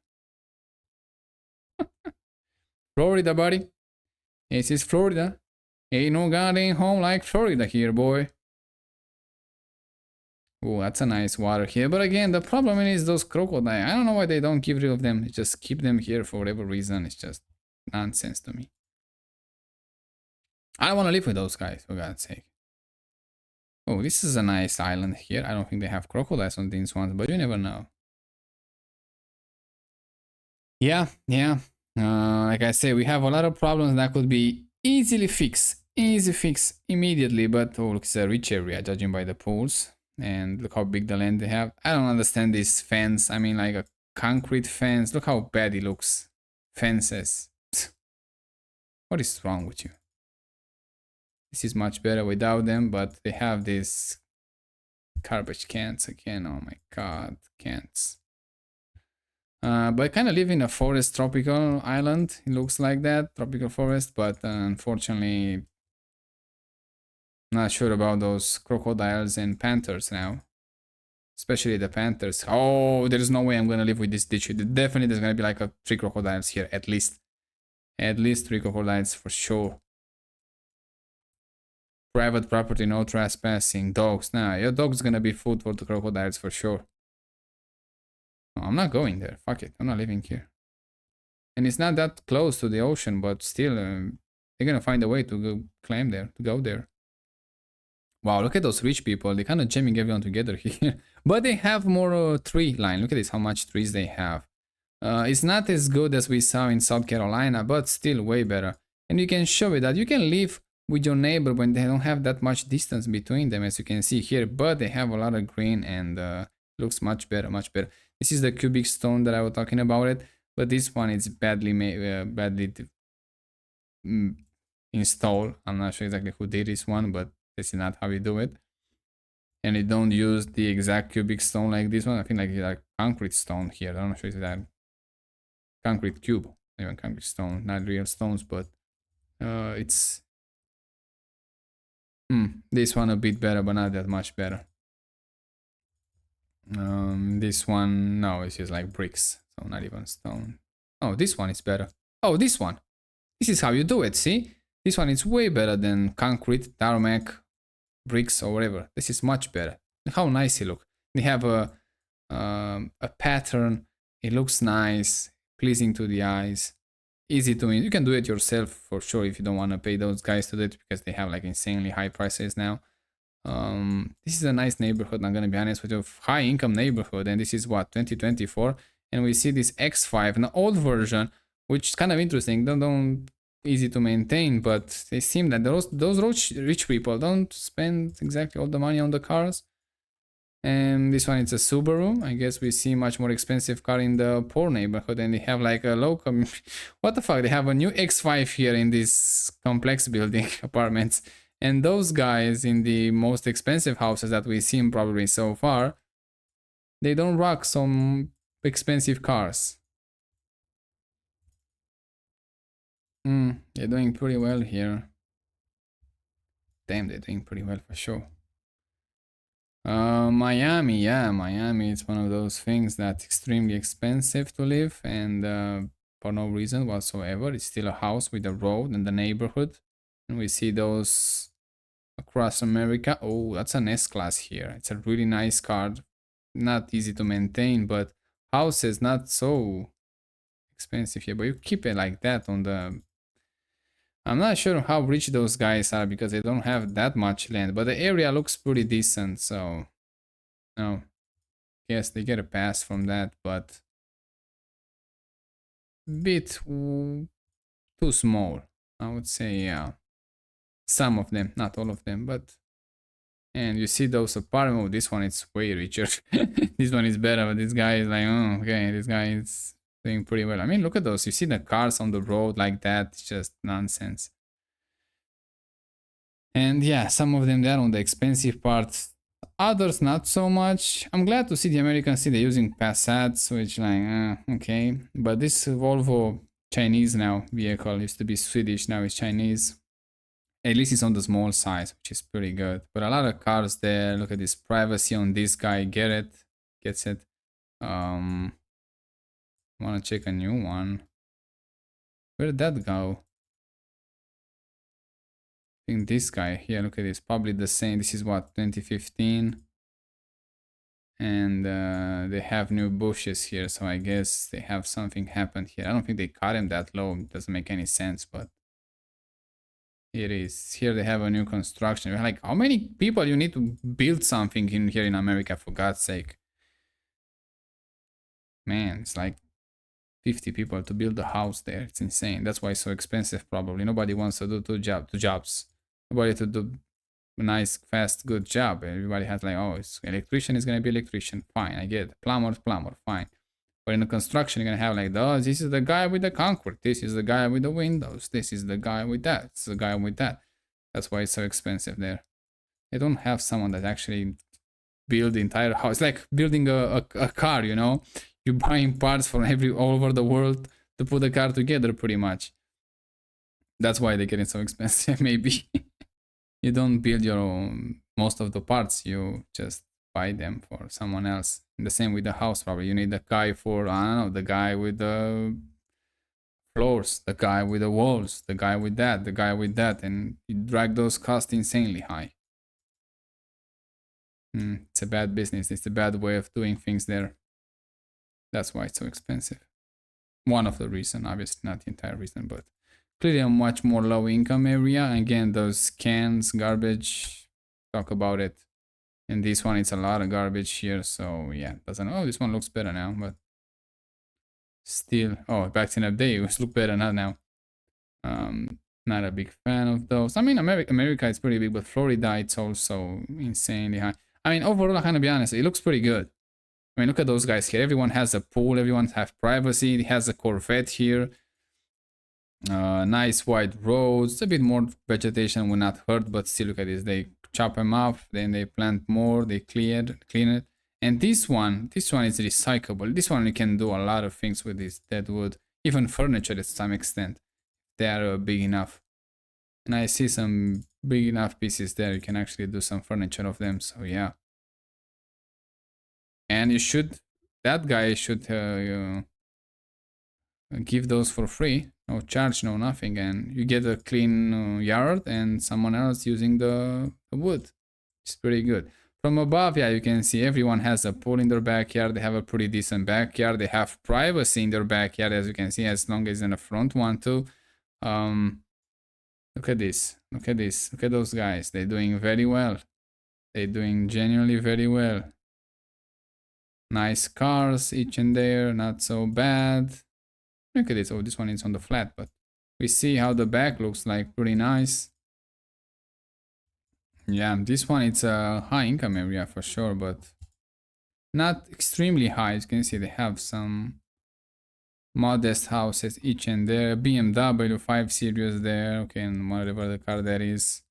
Florida, buddy. This is Florida. Ain't no goddamn home like Florida here, boy. Oh, that's a nice water here. But again, the problem is those crocodiles. I don't know why they don't get rid of them. They just keep them here for whatever reason. It's just nonsense to me. I want to live with those guys, for God's sake. Oh, this is a nice island here. I don't think they have crocodiles on these ones, but you never know. Yeah, yeah. Like I say, we have a lot of problems that could be easily fixed. Easy fix immediately, but oh, look, it's a rich area, judging by the pools. And look how big the land they have. I don't understand this fence. I mean, like a concrete fence. Look how bad it looks. Fences. What is wrong with you? This is much better without them, but they have these garbage cans again. Oh my god, cans. But I kind of live in a forest tropical island. It looks like that, tropical forest, but unfortunately, not sure about those crocodiles and panthers now. Especially the panthers. Oh, there's no way I'm gonna live with this ditch. Definitely there's gonna be like 3 crocodiles here, at least. At least 3 crocodiles for sure. Private property, no trespassing. Dogs. Nah, your dog's gonna be food for the crocodiles for sure. No, I'm not going there. Fuck it. I'm not living here. And it's not that close to the ocean, but still, they're gonna find a way to go climb there, to go there. Wow, look at those rich people. They're kind of jamming everyone together here. But they have more tree line. Look at this, how much trees they have. It's not as good as we saw in South Carolina, but still way better. And you can show it that you can live with your neighbor when they don't have that much distance between them, as you can see here. But they have a lot of green and looks much better, much better. This is the cubic stone that I was talking about it. But this one is badly made, installed. I'm not sure exactly who did this one, but this is not how you do it. And you don't use the exact cubic stone like this one. I think like concrete stone here. I'm not sure if that concrete cube, even concrete stone, not real stones, but it's this one a bit better, but not that much better. This one, no, it's just like bricks, so not even stone. Oh, this one is better. Oh, this one. This is how you do it, see? This one is way better than concrete, tarmac, bricks, or whatever. This is much better. Look how nice it looks. They have a pattern. It looks nice, pleasing to the eyes, easy to you can do it yourself for sure if you don't want to pay those guys to do it because they have like insanely high prices now. This is a nice neighborhood, I'm gonna be honest with you, high income neighborhood, and this is what 2024, and we see this X5, an old version, which is kind of interesting. Don't easy to maintain, but they seem that those rich people don't spend exactly all the money on the cars. And this one is a Subaru. I guess we see much more expensive car in the poor neighborhood, and they have like a local. What the fuck? They have a new X5 here in this complex building apartments, and those guys in the most expensive houses that we've seen probably so far, they don't rock some expensive cars. They're doing pretty well here. Damn, they're doing pretty well for sure. Miami, yeah, Miami is one of those things that's extremely expensive to live, and for no reason whatsoever. It's still a house with a road and the neighborhood, and we see those across America. Oh, that's an S-Class here. It's a really nice car, not easy to maintain, but houses not so expensive here. But you keep it like that on the. I'm not sure how rich those guys are because they don't have that much land, but the area looks pretty decent, so no. Yes, they get a pass from that, but bit too small, I would say. Yeah, some of them, not all of them, but and you see those apartments. Oh, this one is way richer. This one is better, but this guy is like, oh, okay, this guy is doing pretty well. I mean, look at those. You see the cars on the road like that. It's just nonsense. And yeah, some of them they're on the expensive part. Others not so much. I'm glad to see the Americans see they're using Passats, which like okay. But this Volvo Chinese now vehicle used to be Swedish, now it's Chinese. At least it's on the small size, which is pretty good. But a lot of cars there. Look at this privacy on this guy. Gets it. Wanna check a new one. Where did that go? I think this guy here, look at this, probably the same. This is what, 2015? And they have new bushes here, so I guess they have something happened here. I don't think they cut him that low. It doesn't make any sense, but it is. Here they have a new construction. Like, how many people you need to build something in here in America, for God's sake? Man, it's like 50 people to build a house there. It's insane. That's why it's so expensive, probably. Nobody wants to do two jobs. Nobody to do a nice, fast, good job. Everybody has like, oh, it's electrician is gonna be electrician. Fine, I get it. Plumber, plumber, fine. But in the construction, you're gonna have like, oh, this is the guy with the concrete. This is the guy with the windows. This is the guy with that. This is the guy with that. That's why it's so expensive there. They don't have someone that actually build the entire house. It's like building a car, you know? You're buying parts from all over the world to put the car together, pretty much. That's why they're getting so expensive, maybe. You don't build your own, most of the parts, you just buy them for someone else. And the same with the house, probably. You need the guy for, I don't know, the guy with the floors, the guy with the walls, the guy with that, the guy with that, and you drag those costs insanely high. It's a bad business. It's a bad way of doing things there. That's why it's so expensive. One of the reasons, obviously not the entire reason, but clearly a much more low income area. Again, those cans, garbage, talk about it. And this one, it's a lot of garbage here. So yeah, doesn't, oh, this one looks better now, but still, oh, back in the day, it was look better, not now. Not a big fan of those. I mean, America is pretty big, but Florida, it's also insanely high. I mean, overall, I'm gonna be honest, it looks pretty good. I mean, look at those guys here. Everyone has a pool. Everyone has privacy. It has a Corvette here. Nice wide roads. A bit more vegetation will not hurt, but still look at this. They chop them off, then they plant more. They clean it. And this one is recyclable. This one you can do a lot of things with this dead wood, even furniture to some extent. They are big enough. And I see some big enough pieces there. You can actually do some furniture of them. So yeah. And you should, that guy should give those for free, no charge, no nothing, and you get a clean yard and someone else using the wood. It's pretty good. From above, yeah, you can see everyone has a pool in their backyard. They have a pretty decent backyard. They have privacy in their backyard, as you can see, as long as in the front one too. Look at this. Look at this. Look at those guys. They're doing very well. They're doing genuinely very well. Nice cars, each and there, not so bad. Look at this. Oh, this one is on the flat, but we see how the back looks like. Pretty nice. Yeah, this one, it's a high income area for sure, but not extremely high. As you can see, they have some modest houses each and there. BMW 5 Series there. Okay, and whatever the car that is.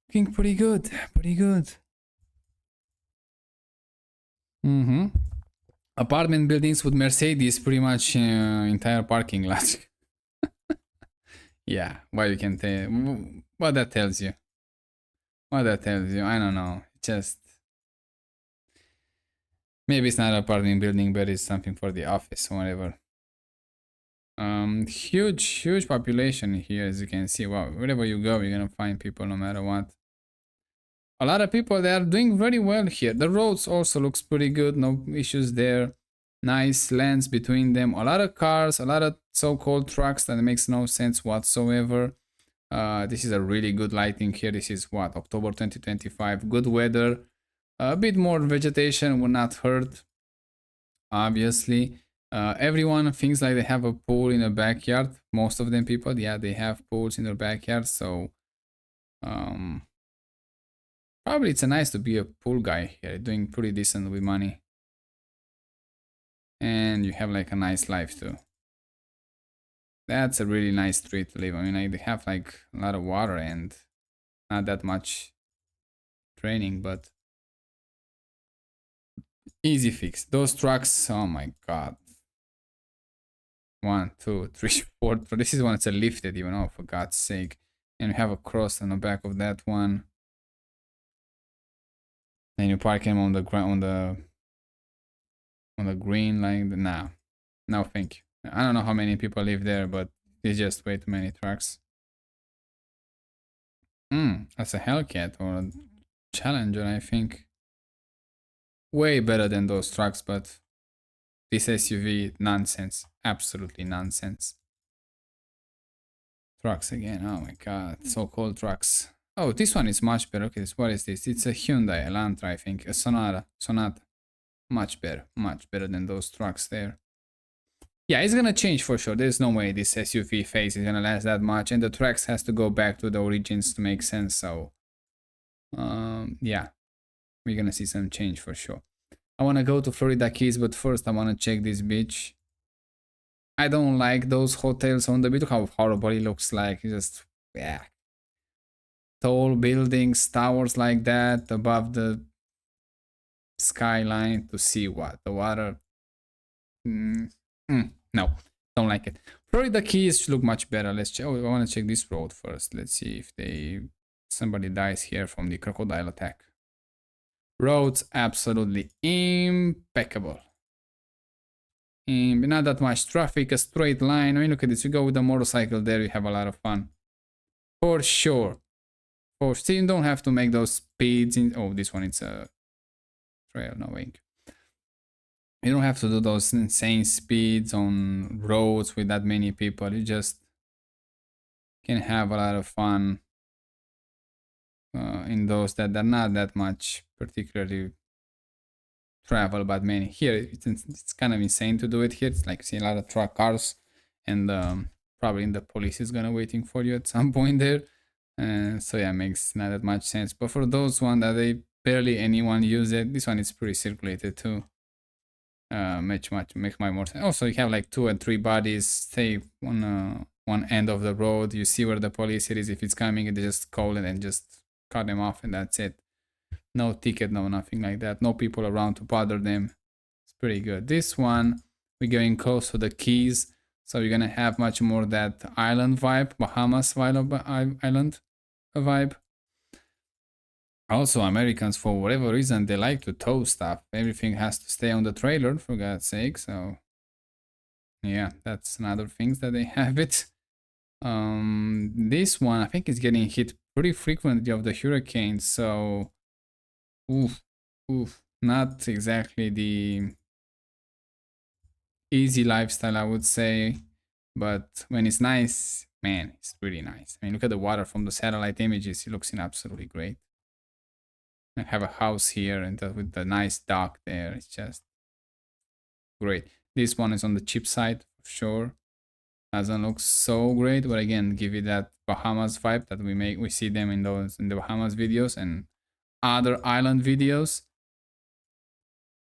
Looking pretty good. Pretty good. Apartment buildings with Mercedes, pretty much entire parking lot. Yeah, what you can tell, what that tells you. What that tells you, I don't know. Just maybe it's not an apartment building, but it's something for the office or whatever. Huge population here, as you can see. Wow, wherever you go, you're gonna find people no matter what. A lot of people, they are doing very well here. The roads also looks pretty good, no issues there. Nice lanes between them. A lot of cars, a lot of so-called trucks that makes no sense whatsoever. This is a really good lighting here. This is what, October 2025. Good weather. A bit more vegetation will not hurt, obviously. Everyone thinks like they have a pool in the backyard. Most of them people, yeah, they have pools in their backyard. So probably it's nice to be a pool guy here, doing pretty decent with money. And you have like a nice life too. That's a really nice street to live. I mean, they have like a lot of water and not that much training, but easy fix. Those trucks, oh my god. 1, 2, 3, 4. This is one it's a lifted even. Oh, for God's sake. And you have a cross on the back of that one. And you park him on the ground, on the green line. No, no, thank you. I don't know how many people live there, but it's just way too many trucks. That's a Hellcat or a Challenger, I think. Way better than those trucks, but this SUV, nonsense. Absolutely nonsense. Trucks again. Oh my god. So-called trucks. Oh, this one is much better. Okay, what is this? It's a Hyundai Elantra, I think. A Sonata. Much better. Much better than those trucks there. Yeah, it's gonna change for sure. There's no way this SUV phase is gonna last that much, and the tracks has to go back to the origins to make sense. So, yeah, we're gonna see some change for sure. I wanna go to Florida Keys, but first I wanna check this beach. I don't like those hotels on the beach. How horrible it looks like. It's just yeah, tall buildings, towers like that above the skyline to see what the water. No, don't like it. Florida Keys look much better. Let's check. Oh, I want to check this road first. Let's see if somebody dies here from the crocodile attack. Roads absolutely impeccable. Not that much traffic, a straight line. I mean, look at this. You go with a motorcycle there, you have a lot of fun. For sure. For sure. You don't have to make those speeds in. Oh, this one it's a trail. No way. You don't have to do those insane speeds on roads with that many people. You just can have a lot of fun in those that are not that much particularly travel, but many. Here it's kind of insane to do it here. It's like see a lot of truck cars, and probably the police is gonna waiting for you at some point there. So yeah, makes not that much sense. But for those one that they barely anyone use it, this one is pretty circulated too. Makes my more sense. Also, you have like 2 and 3 bodies. Stay on one end of the road. You see where the police is. If it's coming, they just call it and just cut them off, and that's it. No ticket, no nothing like that. No people around to bother them. It's pretty good. This one, we're going close to the Keys, so you're gonna have much more that island vibe, Bahamas island vibe. Also, Americans, for whatever reason, they like to tow stuff. Everything has to stay on the trailer, for God's sake. So, yeah, that's another thing that they have it. This one, I think, is getting hit pretty frequently of the hurricanes. So, oof, not exactly the easy lifestyle, I would say. But when it's nice, man, it's really nice. I mean, look at the water from the satellite images. It looks absolutely great. I have a house here and with the nice dock there. It's just great. This one is on the cheap side for sure. Doesn't look so great, but again, give it that Bahamas vibe that we see them in the Bahamas videos and other island videos.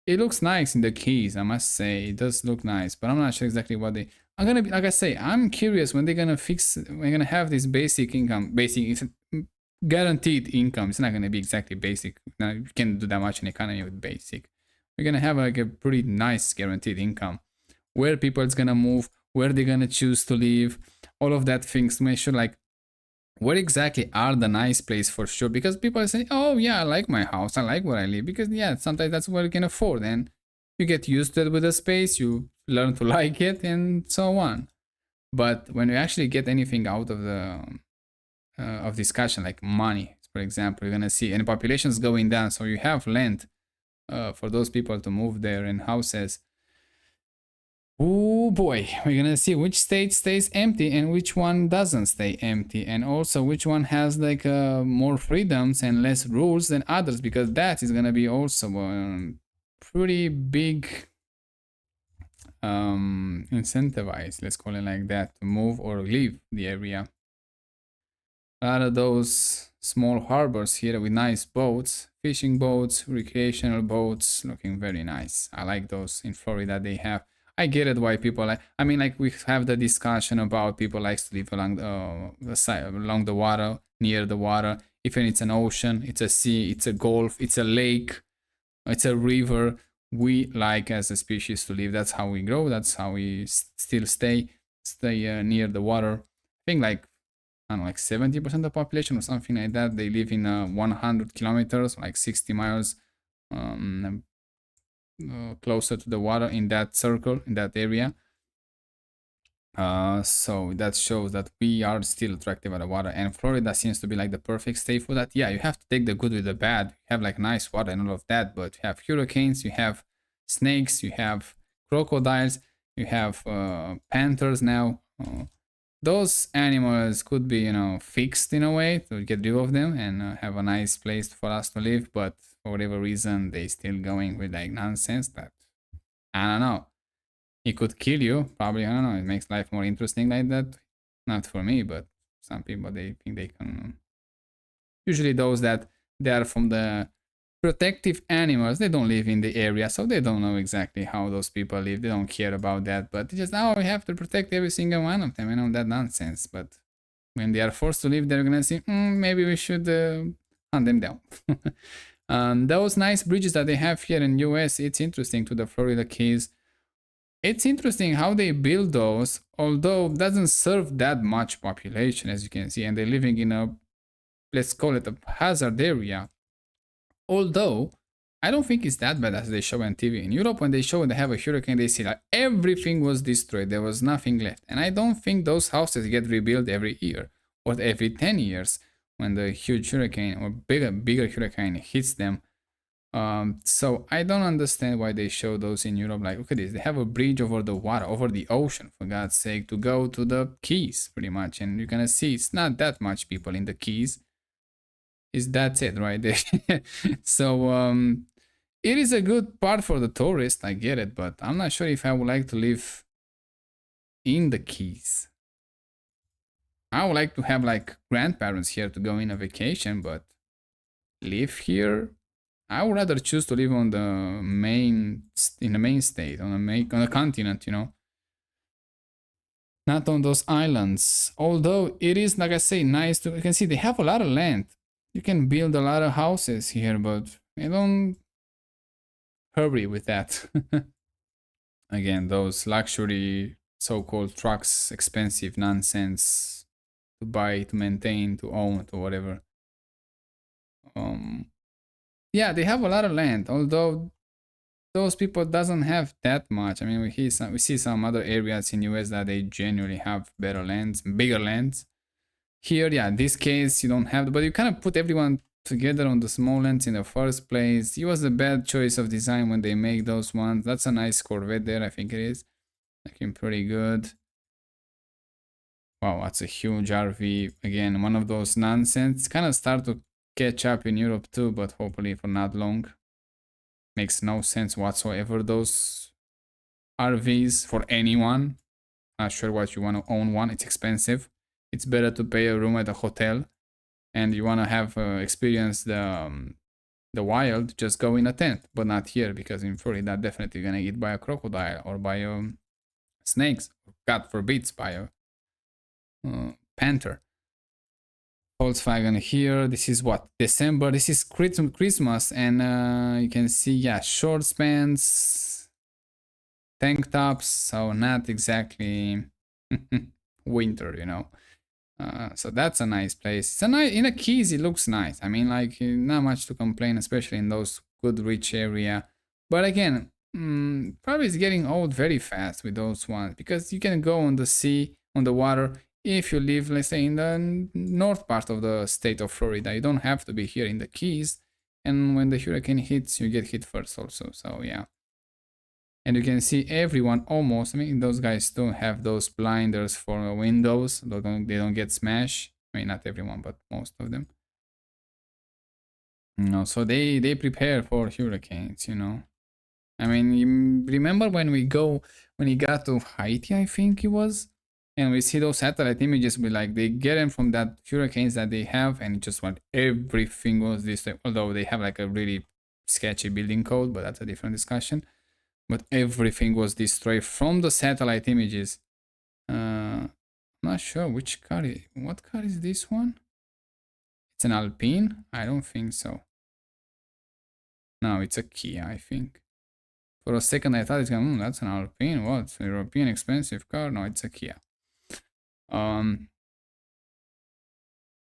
It looks nice in the Keys, I must say. It does look nice, but I'm not sure exactly what they. I'm gonna be like I say. I'm curious when they're gonna fix. We're gonna have this basic income, guaranteed income. It's not going to be exactly basic. Now, you can't do that much in economy with basic. We're going to have like a pretty nice guaranteed income. Where people is going to move, where they're going to choose to live, all of that things to make sure like where exactly are the nice place for sure. Because people say, oh yeah, I like my house. I like where I live. Because yeah, sometimes that's what you can afford. And you get used to it with the space. You learn to like it and so on. But when you actually get anything out of the of discussion like money, for example, you're gonna see and the population is going down, so you have land for those people to move there in houses. Oh boy, we're gonna see which state stays empty and which one doesn't stay empty, and also which one has like more freedoms and less rules than others, because that is gonna be also pretty big incentivized, let's call it like that, to move or leave the area. A lot of those small harbors here with nice boats, fishing boats, recreational boats, looking very nice. I like those in Florida they have. I get it why people like. I mean, like we have the discussion about people likes to live along the side, along the water, near the water. Even it's an ocean, it's a sea, it's a gulf, it's a lake, it's a river. We like as a species to live. That's how we grow. That's how we still stay near the water. I think like I don't know, like 70% of the population or something like that. They live in 100 kilometers, like 60 miles closer to the water in that circle, in that area. So that shows that we are still attractive at the water, and Florida seems to be like the perfect state for that. Yeah, you have to take the good with the bad. You have like nice water and all of that, but you have hurricanes, you have snakes, you have crocodiles, you have panthers now. Those animals could be, fixed in a way to get rid of them and have a nice place for us to live, but for whatever reason, they still going with like nonsense that I don't know. It could kill you, probably. I don't know. It makes life more interesting like that. Not for me, but some people they think they can. Usually, those that they are from the protective animals, they don't live in the area, so they don't know exactly how those people live. They don't care about that, but they just we have to protect every single one of them. That nonsense. But when they are forced to live, they're gonna say, maybe we should hunt them down. Those nice bridges that they have here in US, it's interesting to the Florida Keys. It's interesting how they build those, although it doesn't serve that much population, as you can see, and they're living in a, let's call it a hazard area. Although, I don't think it's that bad as they show on TV. In Europe, when they show they have a hurricane, they see like everything was destroyed, there was nothing left. And I don't think those houses get rebuilt every year or every 10 years when the huge hurricane or bigger hurricane hits them. So I don't understand why they show those in Europe. Like, look at this, they have a bridge over the water, over the ocean, for God's sake, to go to the Keys, pretty much. And you're gonna see it's not that much people in the Keys. That's it right there. So it is a good part for the tourist, I get it, but I'm not sure if I would like to live in the Keys. I would like to have like grandparents here to go in a vacation, but live here, I would rather choose to live on the in the main state, on the continent, not on those islands. Although it is, like I say, nice to, you can see they have a lot of land. You can build a lot of houses here, but I don't hurry with that. Again, those luxury so-called trucks, expensive nonsense to buy, to maintain, to own, to whatever. Yeah, they have a lot of land, although those people doesn't have that much. I mean, we see some other areas in US that they genuinely have better lands, bigger lands. Here, yeah, in this case you don't have, but you kind of put everyone together on the small lands in the first place. It was a bad choice of design when they make those ones. That's a nice Corvette there, I think it is. Looking pretty good. Wow, that's a huge RV. Again, one of those nonsense. Kind of start to catch up in Europe too, but hopefully for not long. Makes no sense whatsoever, those RVs for anyone. Not sure what you want to own one. It's expensive. It's better to pay a room at a hotel, and you want to have experience the wild. Just go in a tent, but not here because in Florida definitely gonna get by a crocodile or by snakes. God forbids by a panther. Volkswagen here. This is what, December. This is Christmas, and you can see, yeah, short pants, tank tops. So not exactly winter. So that's a nice place. It's a nice, in a Keys. It looks nice. I mean, like, not much to complain, especially in those good rich area. But again, probably it's getting old very fast with those ones because you can go on the sea, on the water. If you live, let's say, in the north part of the state of Florida, you don't have to be here in the Keys. And when the hurricane hits, you get hit first also. So yeah. And you can see everyone almost, I mean, those guys don't have those blinders for windows. They don't get smashed. I mean, not everyone, but most of them. So they prepare for hurricanes. I mean, you remember when we got to Haiti, I think it was, and we see those satellite images, they get them from that hurricanes that they have, and it just went, everything was this way. Although they have like a really sketchy building code, but that's a different discussion. But everything was destroyed from the satellite images. I'm not sure which car what car is this one? It's an Alpine? I don't think so. No, it's a Kia, I think. For a second I thought it's going, that's an Alpine. What? A European expensive car? No, it's a Kia.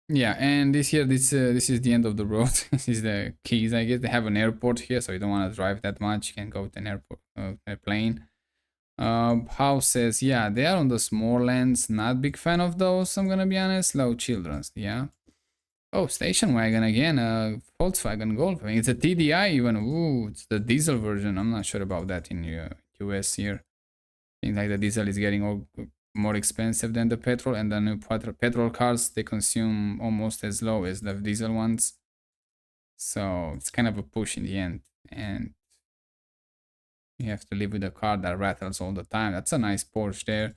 Yeah, and this is the end of the road. This is the Keys. I guess they have an airport here, so you don't want to drive that much. You can go to an airport, airplane. Houses, yeah, they are on the small lands. Not big fan of those, I'm gonna be honest. Low children's, yeah. Oh, station wagon again, Volkswagen Golf. I mean, it's a TDI even. Ooh, it's the diesel version. I'm not sure about that in US here. I think like the diesel is getting more expensive than the petrol, and the new petrol cars, they consume almost as low as the diesel ones. So it's kind of a push in the end. And you have to live with a car that rattles all the time. That's a nice Porsche there.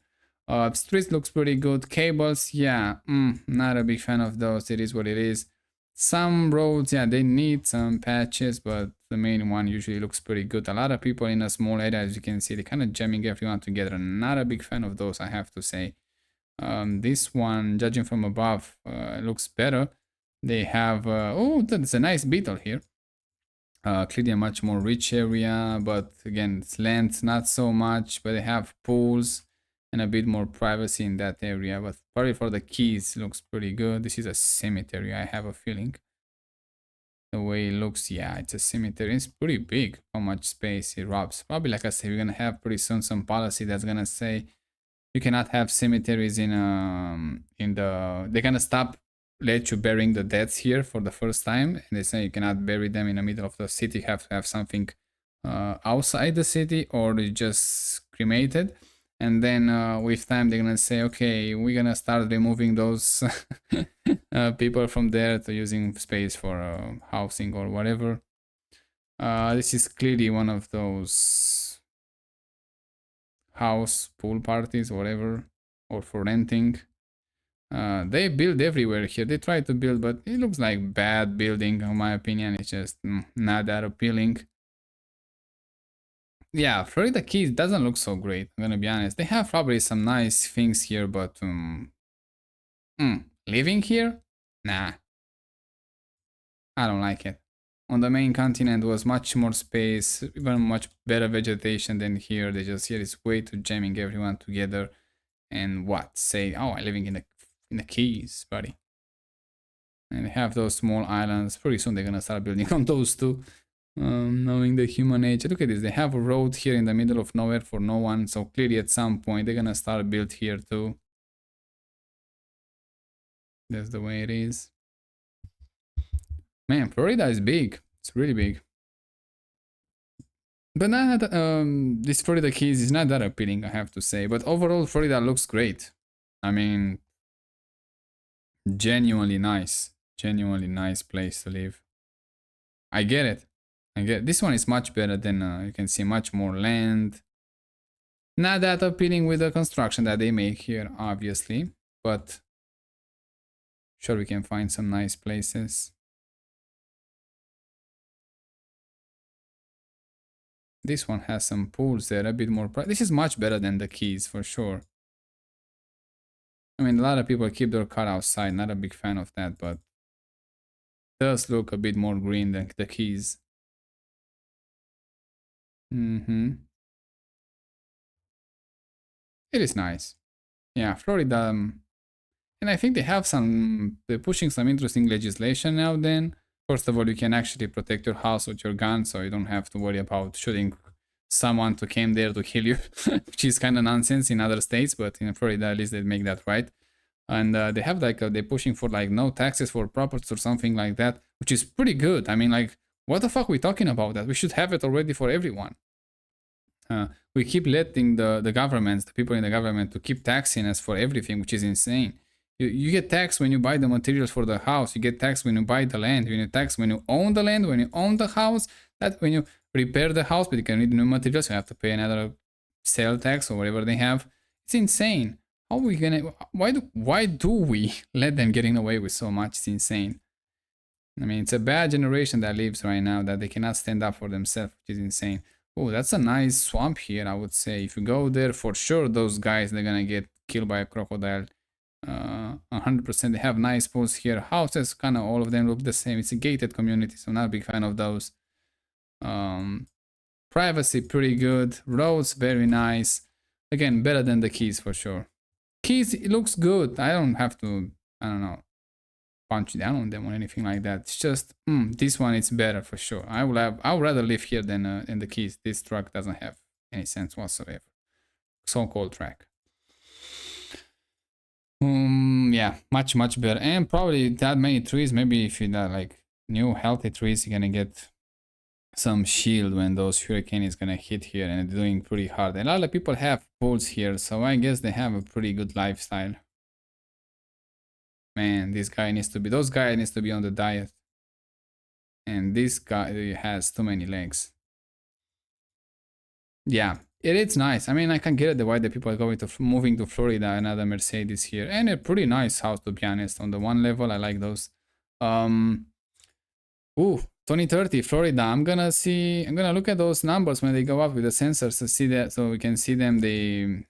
Street looks pretty good. Cables, yeah, not a big fan of those. It is what it is. Some roads, yeah, they need some patches, but the main one usually looks pretty good. A lot of people in a small area, as you can see, they're kind of jamming everyone together. Not a big fan of those, I have to say. This one, judging from above, looks better. They have, oh, that's a nice Beetle here. Clearly a much more rich area, but again, it's land not so much, but they have pools and a bit more privacy in that area. But probably for the keys, looks pretty good. This is a cemetery, I have a feeling. The way it looks, yeah, it's a cemetery. It's pretty big, how much space it robs. Probably, like I said, we're gonna have pretty soon some policy that's gonna say you cannot have cemeteries in the, they're gonna stop let you burying the deads here for the first time, and they say you cannot bury them in the middle of the city. You have to have something outside the city, or you just cremated. And then with time they're gonna say, okay, we're gonna start removing those people from there to using space for housing or whatever. This is clearly one of those house pool parties, whatever, or for renting. They build everywhere here. They try to build, but it looks like bad building, in my opinion. It's just not that appealing. Yeah, Florida Keys doesn't look so great, I'm gonna be honest. They have probably some nice things here, but living here? Nah, I don't like it. On the main continent was much more space, even much better vegetation than here. They just here is way too jamming everyone together. And what? Say, oh, I'm living in the Keys, buddy. And they have those small islands. Pretty soon they're gonna start building on those too. Knowing the human nature. Look at this. They have a road here in the middle of nowhere for no one. So clearly at some point they're gonna start build here too. That's the way it is. Man, Florida is big. It's really big. But not this Florida Keys is not that appealing, I have to say. But overall, Florida looks great. I mean, genuinely nice place to live. I get it. I get this one is much better than you can see much more land. Not that appealing with the construction that they make here, obviously, but sure we can find some nice places. This one has some pools there, a bit more. This is much better than the Keys for sure. I mean, a lot of people keep their car outside. Not a big fan of that, but it does look a bit more green than the Keys. It is nice. Yeah, Florida. And I think they have they're pushing some interesting legislation now then. First of all, you can actually protect your house with your gun, so you don't have to worry about shooting someone to came there to kill you, which is kind of nonsense in other states, but in Florida at least they make that right. And they have like they're pushing for like no taxes for properties or something like that, which is pretty good. I mean, like, what the fuck are we talking about that? We should have it already for everyone. We keep letting the governments, the people in the government, to keep taxing us for everything, which is insane. You get taxed when you buy the materials for the house. You get taxed when you buy the land. When you tax when you own the land, when you own the house. That when you repair the house, but you can need new materials, you have to pay another sale tax or whatever they have. It's insane. How are we gonna? Why do we let them getting away with so much? It's insane. I mean, it's a bad generation that lives right now that they cannot stand up for themselves, which is insane. Oh, that's a nice swamp here, I would say. If you go there, for sure, those guys, they're gonna get killed by a crocodile. 100%. They have nice pools here. Houses, kind of all of them look the same. It's a gated community, so I'm not a big fan of those. Privacy, pretty good. Roads, very nice. Again, better than the Keys for sure. Keys, it looks good. I don't have to, I don't know, punch down on them or anything like that. It's just, this one is better for sure. I would rather live here than in the Keys. This truck doesn't have any sense whatsoever. so-called track. Yeah, much better, and probably that many trees. Maybe if you got like new healthy trees, you're gonna get some shield when those hurricane is gonna hit here, and it's doing pretty hard. And a lot of people have pools here, so I guess they have a pretty good lifestyle. Man, this guy needs to be. Those guy needs to be on the diet, and this guy has too many legs. Yeah, it's nice. I mean, I can get it the why the people are going to moving to Florida, another Mercedes here, and a pretty nice house to be honest. On the one level, I like those. Um, ooh, 2030 Florida. I'm gonna look at those numbers when they go up with the sensors to see that, so we can see them the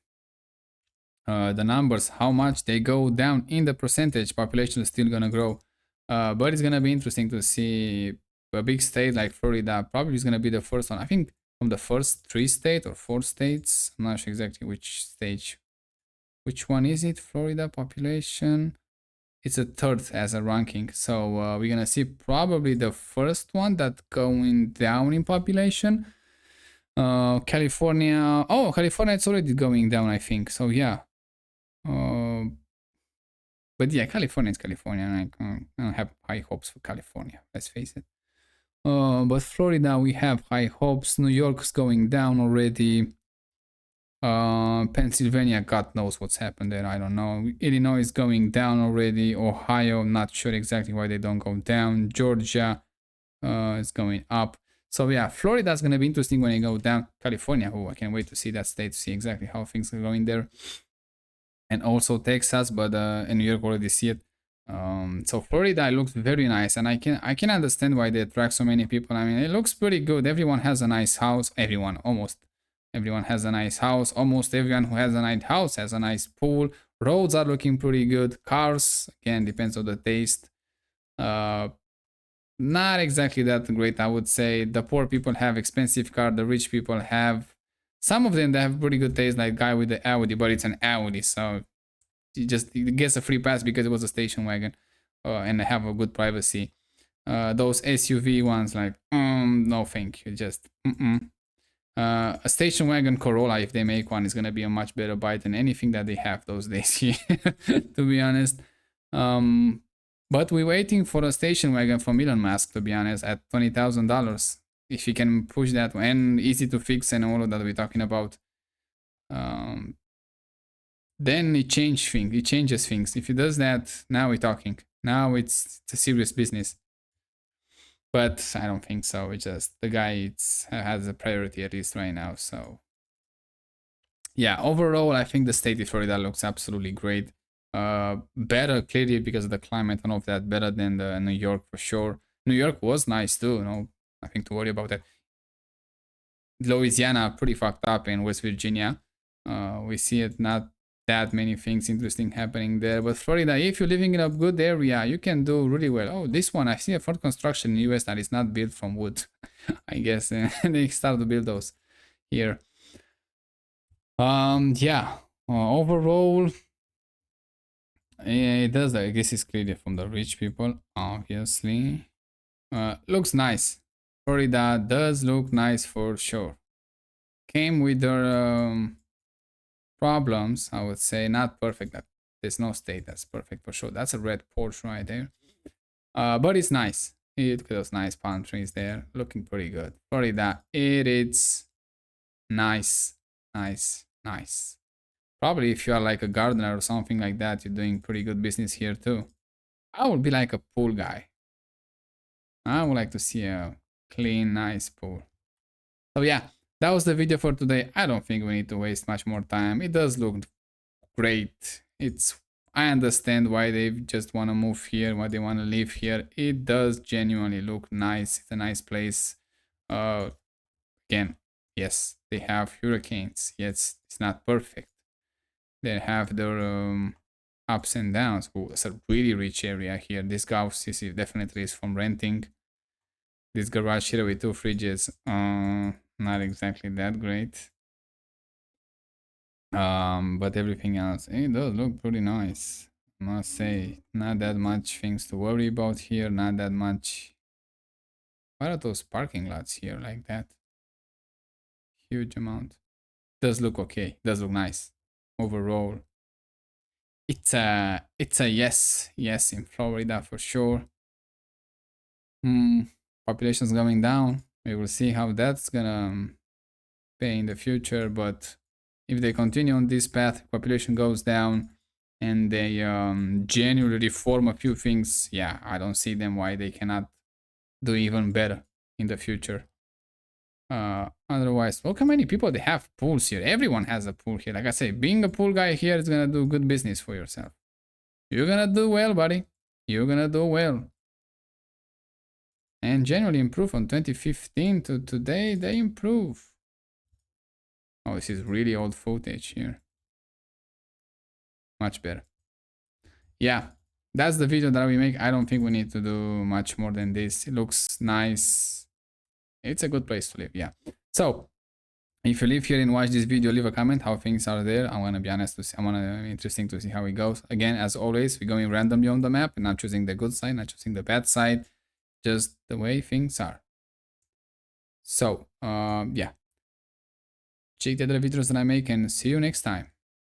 numbers, how much they go down in the percentage. Population is still gonna grow, but it's gonna be interesting to see a big state like Florida. Probably is gonna be the first one. I think from the first 3 states or 4 states. I'm not sure exactly which stage. Which one is it? Florida population. It's a third as a ranking. So we're gonna see probably the first one that going down in population. California. Oh, California, it's already going down, I think. So yeah. But yeah, California is California, and I don't have high hopes for California. Let's face it. But Florida, we have high hopes. New York's going down already. Pennsylvania, God knows what's happened there. I don't know. Illinois is going down already. Ohio, not sure exactly why they don't go down. Georgia is going up. So yeah, Florida's gonna be interesting when they go down. California, oh, I can't wait to see that state to see exactly how things are going there. And also Texas, but in New York already see it. So Florida looks very nice, and I can understand why they attract so many people. I mean, it looks pretty good. Everyone has a nice house. Almost everyone has a nice house. Almost everyone who has a nice house has a nice pool. Roads are looking pretty good. Cars, again, depends on the taste. Not exactly that great, I would say. The poor people have expensive car. The rich people have, some of them, they have pretty good taste, like guy with the Audi, but it's an Audi, so he gets a free pass because it was a station wagon, and they have a good privacy. Those SUV ones, like, no thank you, just a station wagon Corolla, if they make one, is gonna be a much better buy than anything that they have those days here, to be honest. But we're waiting for a station wagon from Elon Musk, to be honest, at $20,000. If he can push that, and easy to fix and all of that we're talking about. Then it changes things. If he does that, now we're talking. Now it's a serious business. But I don't think so. It's just the guy has a priority at least right now. So yeah, overall, I think the state of Florida looks absolutely great. Better clearly because of the climate and all of that. Better than the New York for sure. New York was nice too. Nothing to worry about that. Louisiana pretty fucked up, in West Virginia. We see it not that many things interesting happening there. But Florida, if you're living in a good area, you can do really well. Oh, this one, I see a Ford construction in the US that is not built from wood. I guess they start to build those here. Yeah. Overall, it does. I guess it's clearly from the rich people, obviously. Looks nice. Florida does look nice for sure. Came with their problems, I would say. Not perfect. There's no state that's perfect for sure. That's a red Porsche right there. But it's nice. Look at those nice palm trees there. Looking pretty good. Florida, it is nice. Nice. Probably if you are like a gardener or something like that, you're doing pretty good business here too. I would be like a pool guy. I would like to see a clean, nice pool. So yeah, that was the video for today. I don't think we need to waste much more time. It does look great. I understand why they just want to move here, why they want to live here. It does genuinely look nice. It's a nice place. Again, yes, they have hurricanes. Yes, it's not perfect. They have their ups and downs. Oh, it's a really rich area here. This house is definitely is from renting. This garage here with 2 fridges, not exactly that great. But everything else, it does look pretty nice. I must say, not that much things to worry about here. Not that much. What are those parking lots here like that? Huge amount. does look okay. Does look nice overall. It's a yes in Florida for sure. Population's going down. We will see how that's gonna pay in the future. But if they continue on this path, population goes down, and they genuinely reform a few things, yeah, I don't see them why they cannot do even better in the future. Otherwise, look how many people they have pools here. Everyone has a pool here. Like I say, being a pool guy here is gonna do good business for yourself. You're gonna do well, buddy. You're gonna do well. And generally improve from 2015 to today. They improve. Oh, this is really old footage here. Much better. Yeah, that's the video that we make. I don't think we need to do much more than this. It looks nice. It's a good place to live, yeah. So, if you live here and watch this video, leave a comment how things are there. I'm gonna be honest, interesting to see how it goes. Again, as always, we're going randomly on the map and not choosing the good side, not choosing the bad side, just the way things are. So, yeah. Check the other videos that I make and see you next time.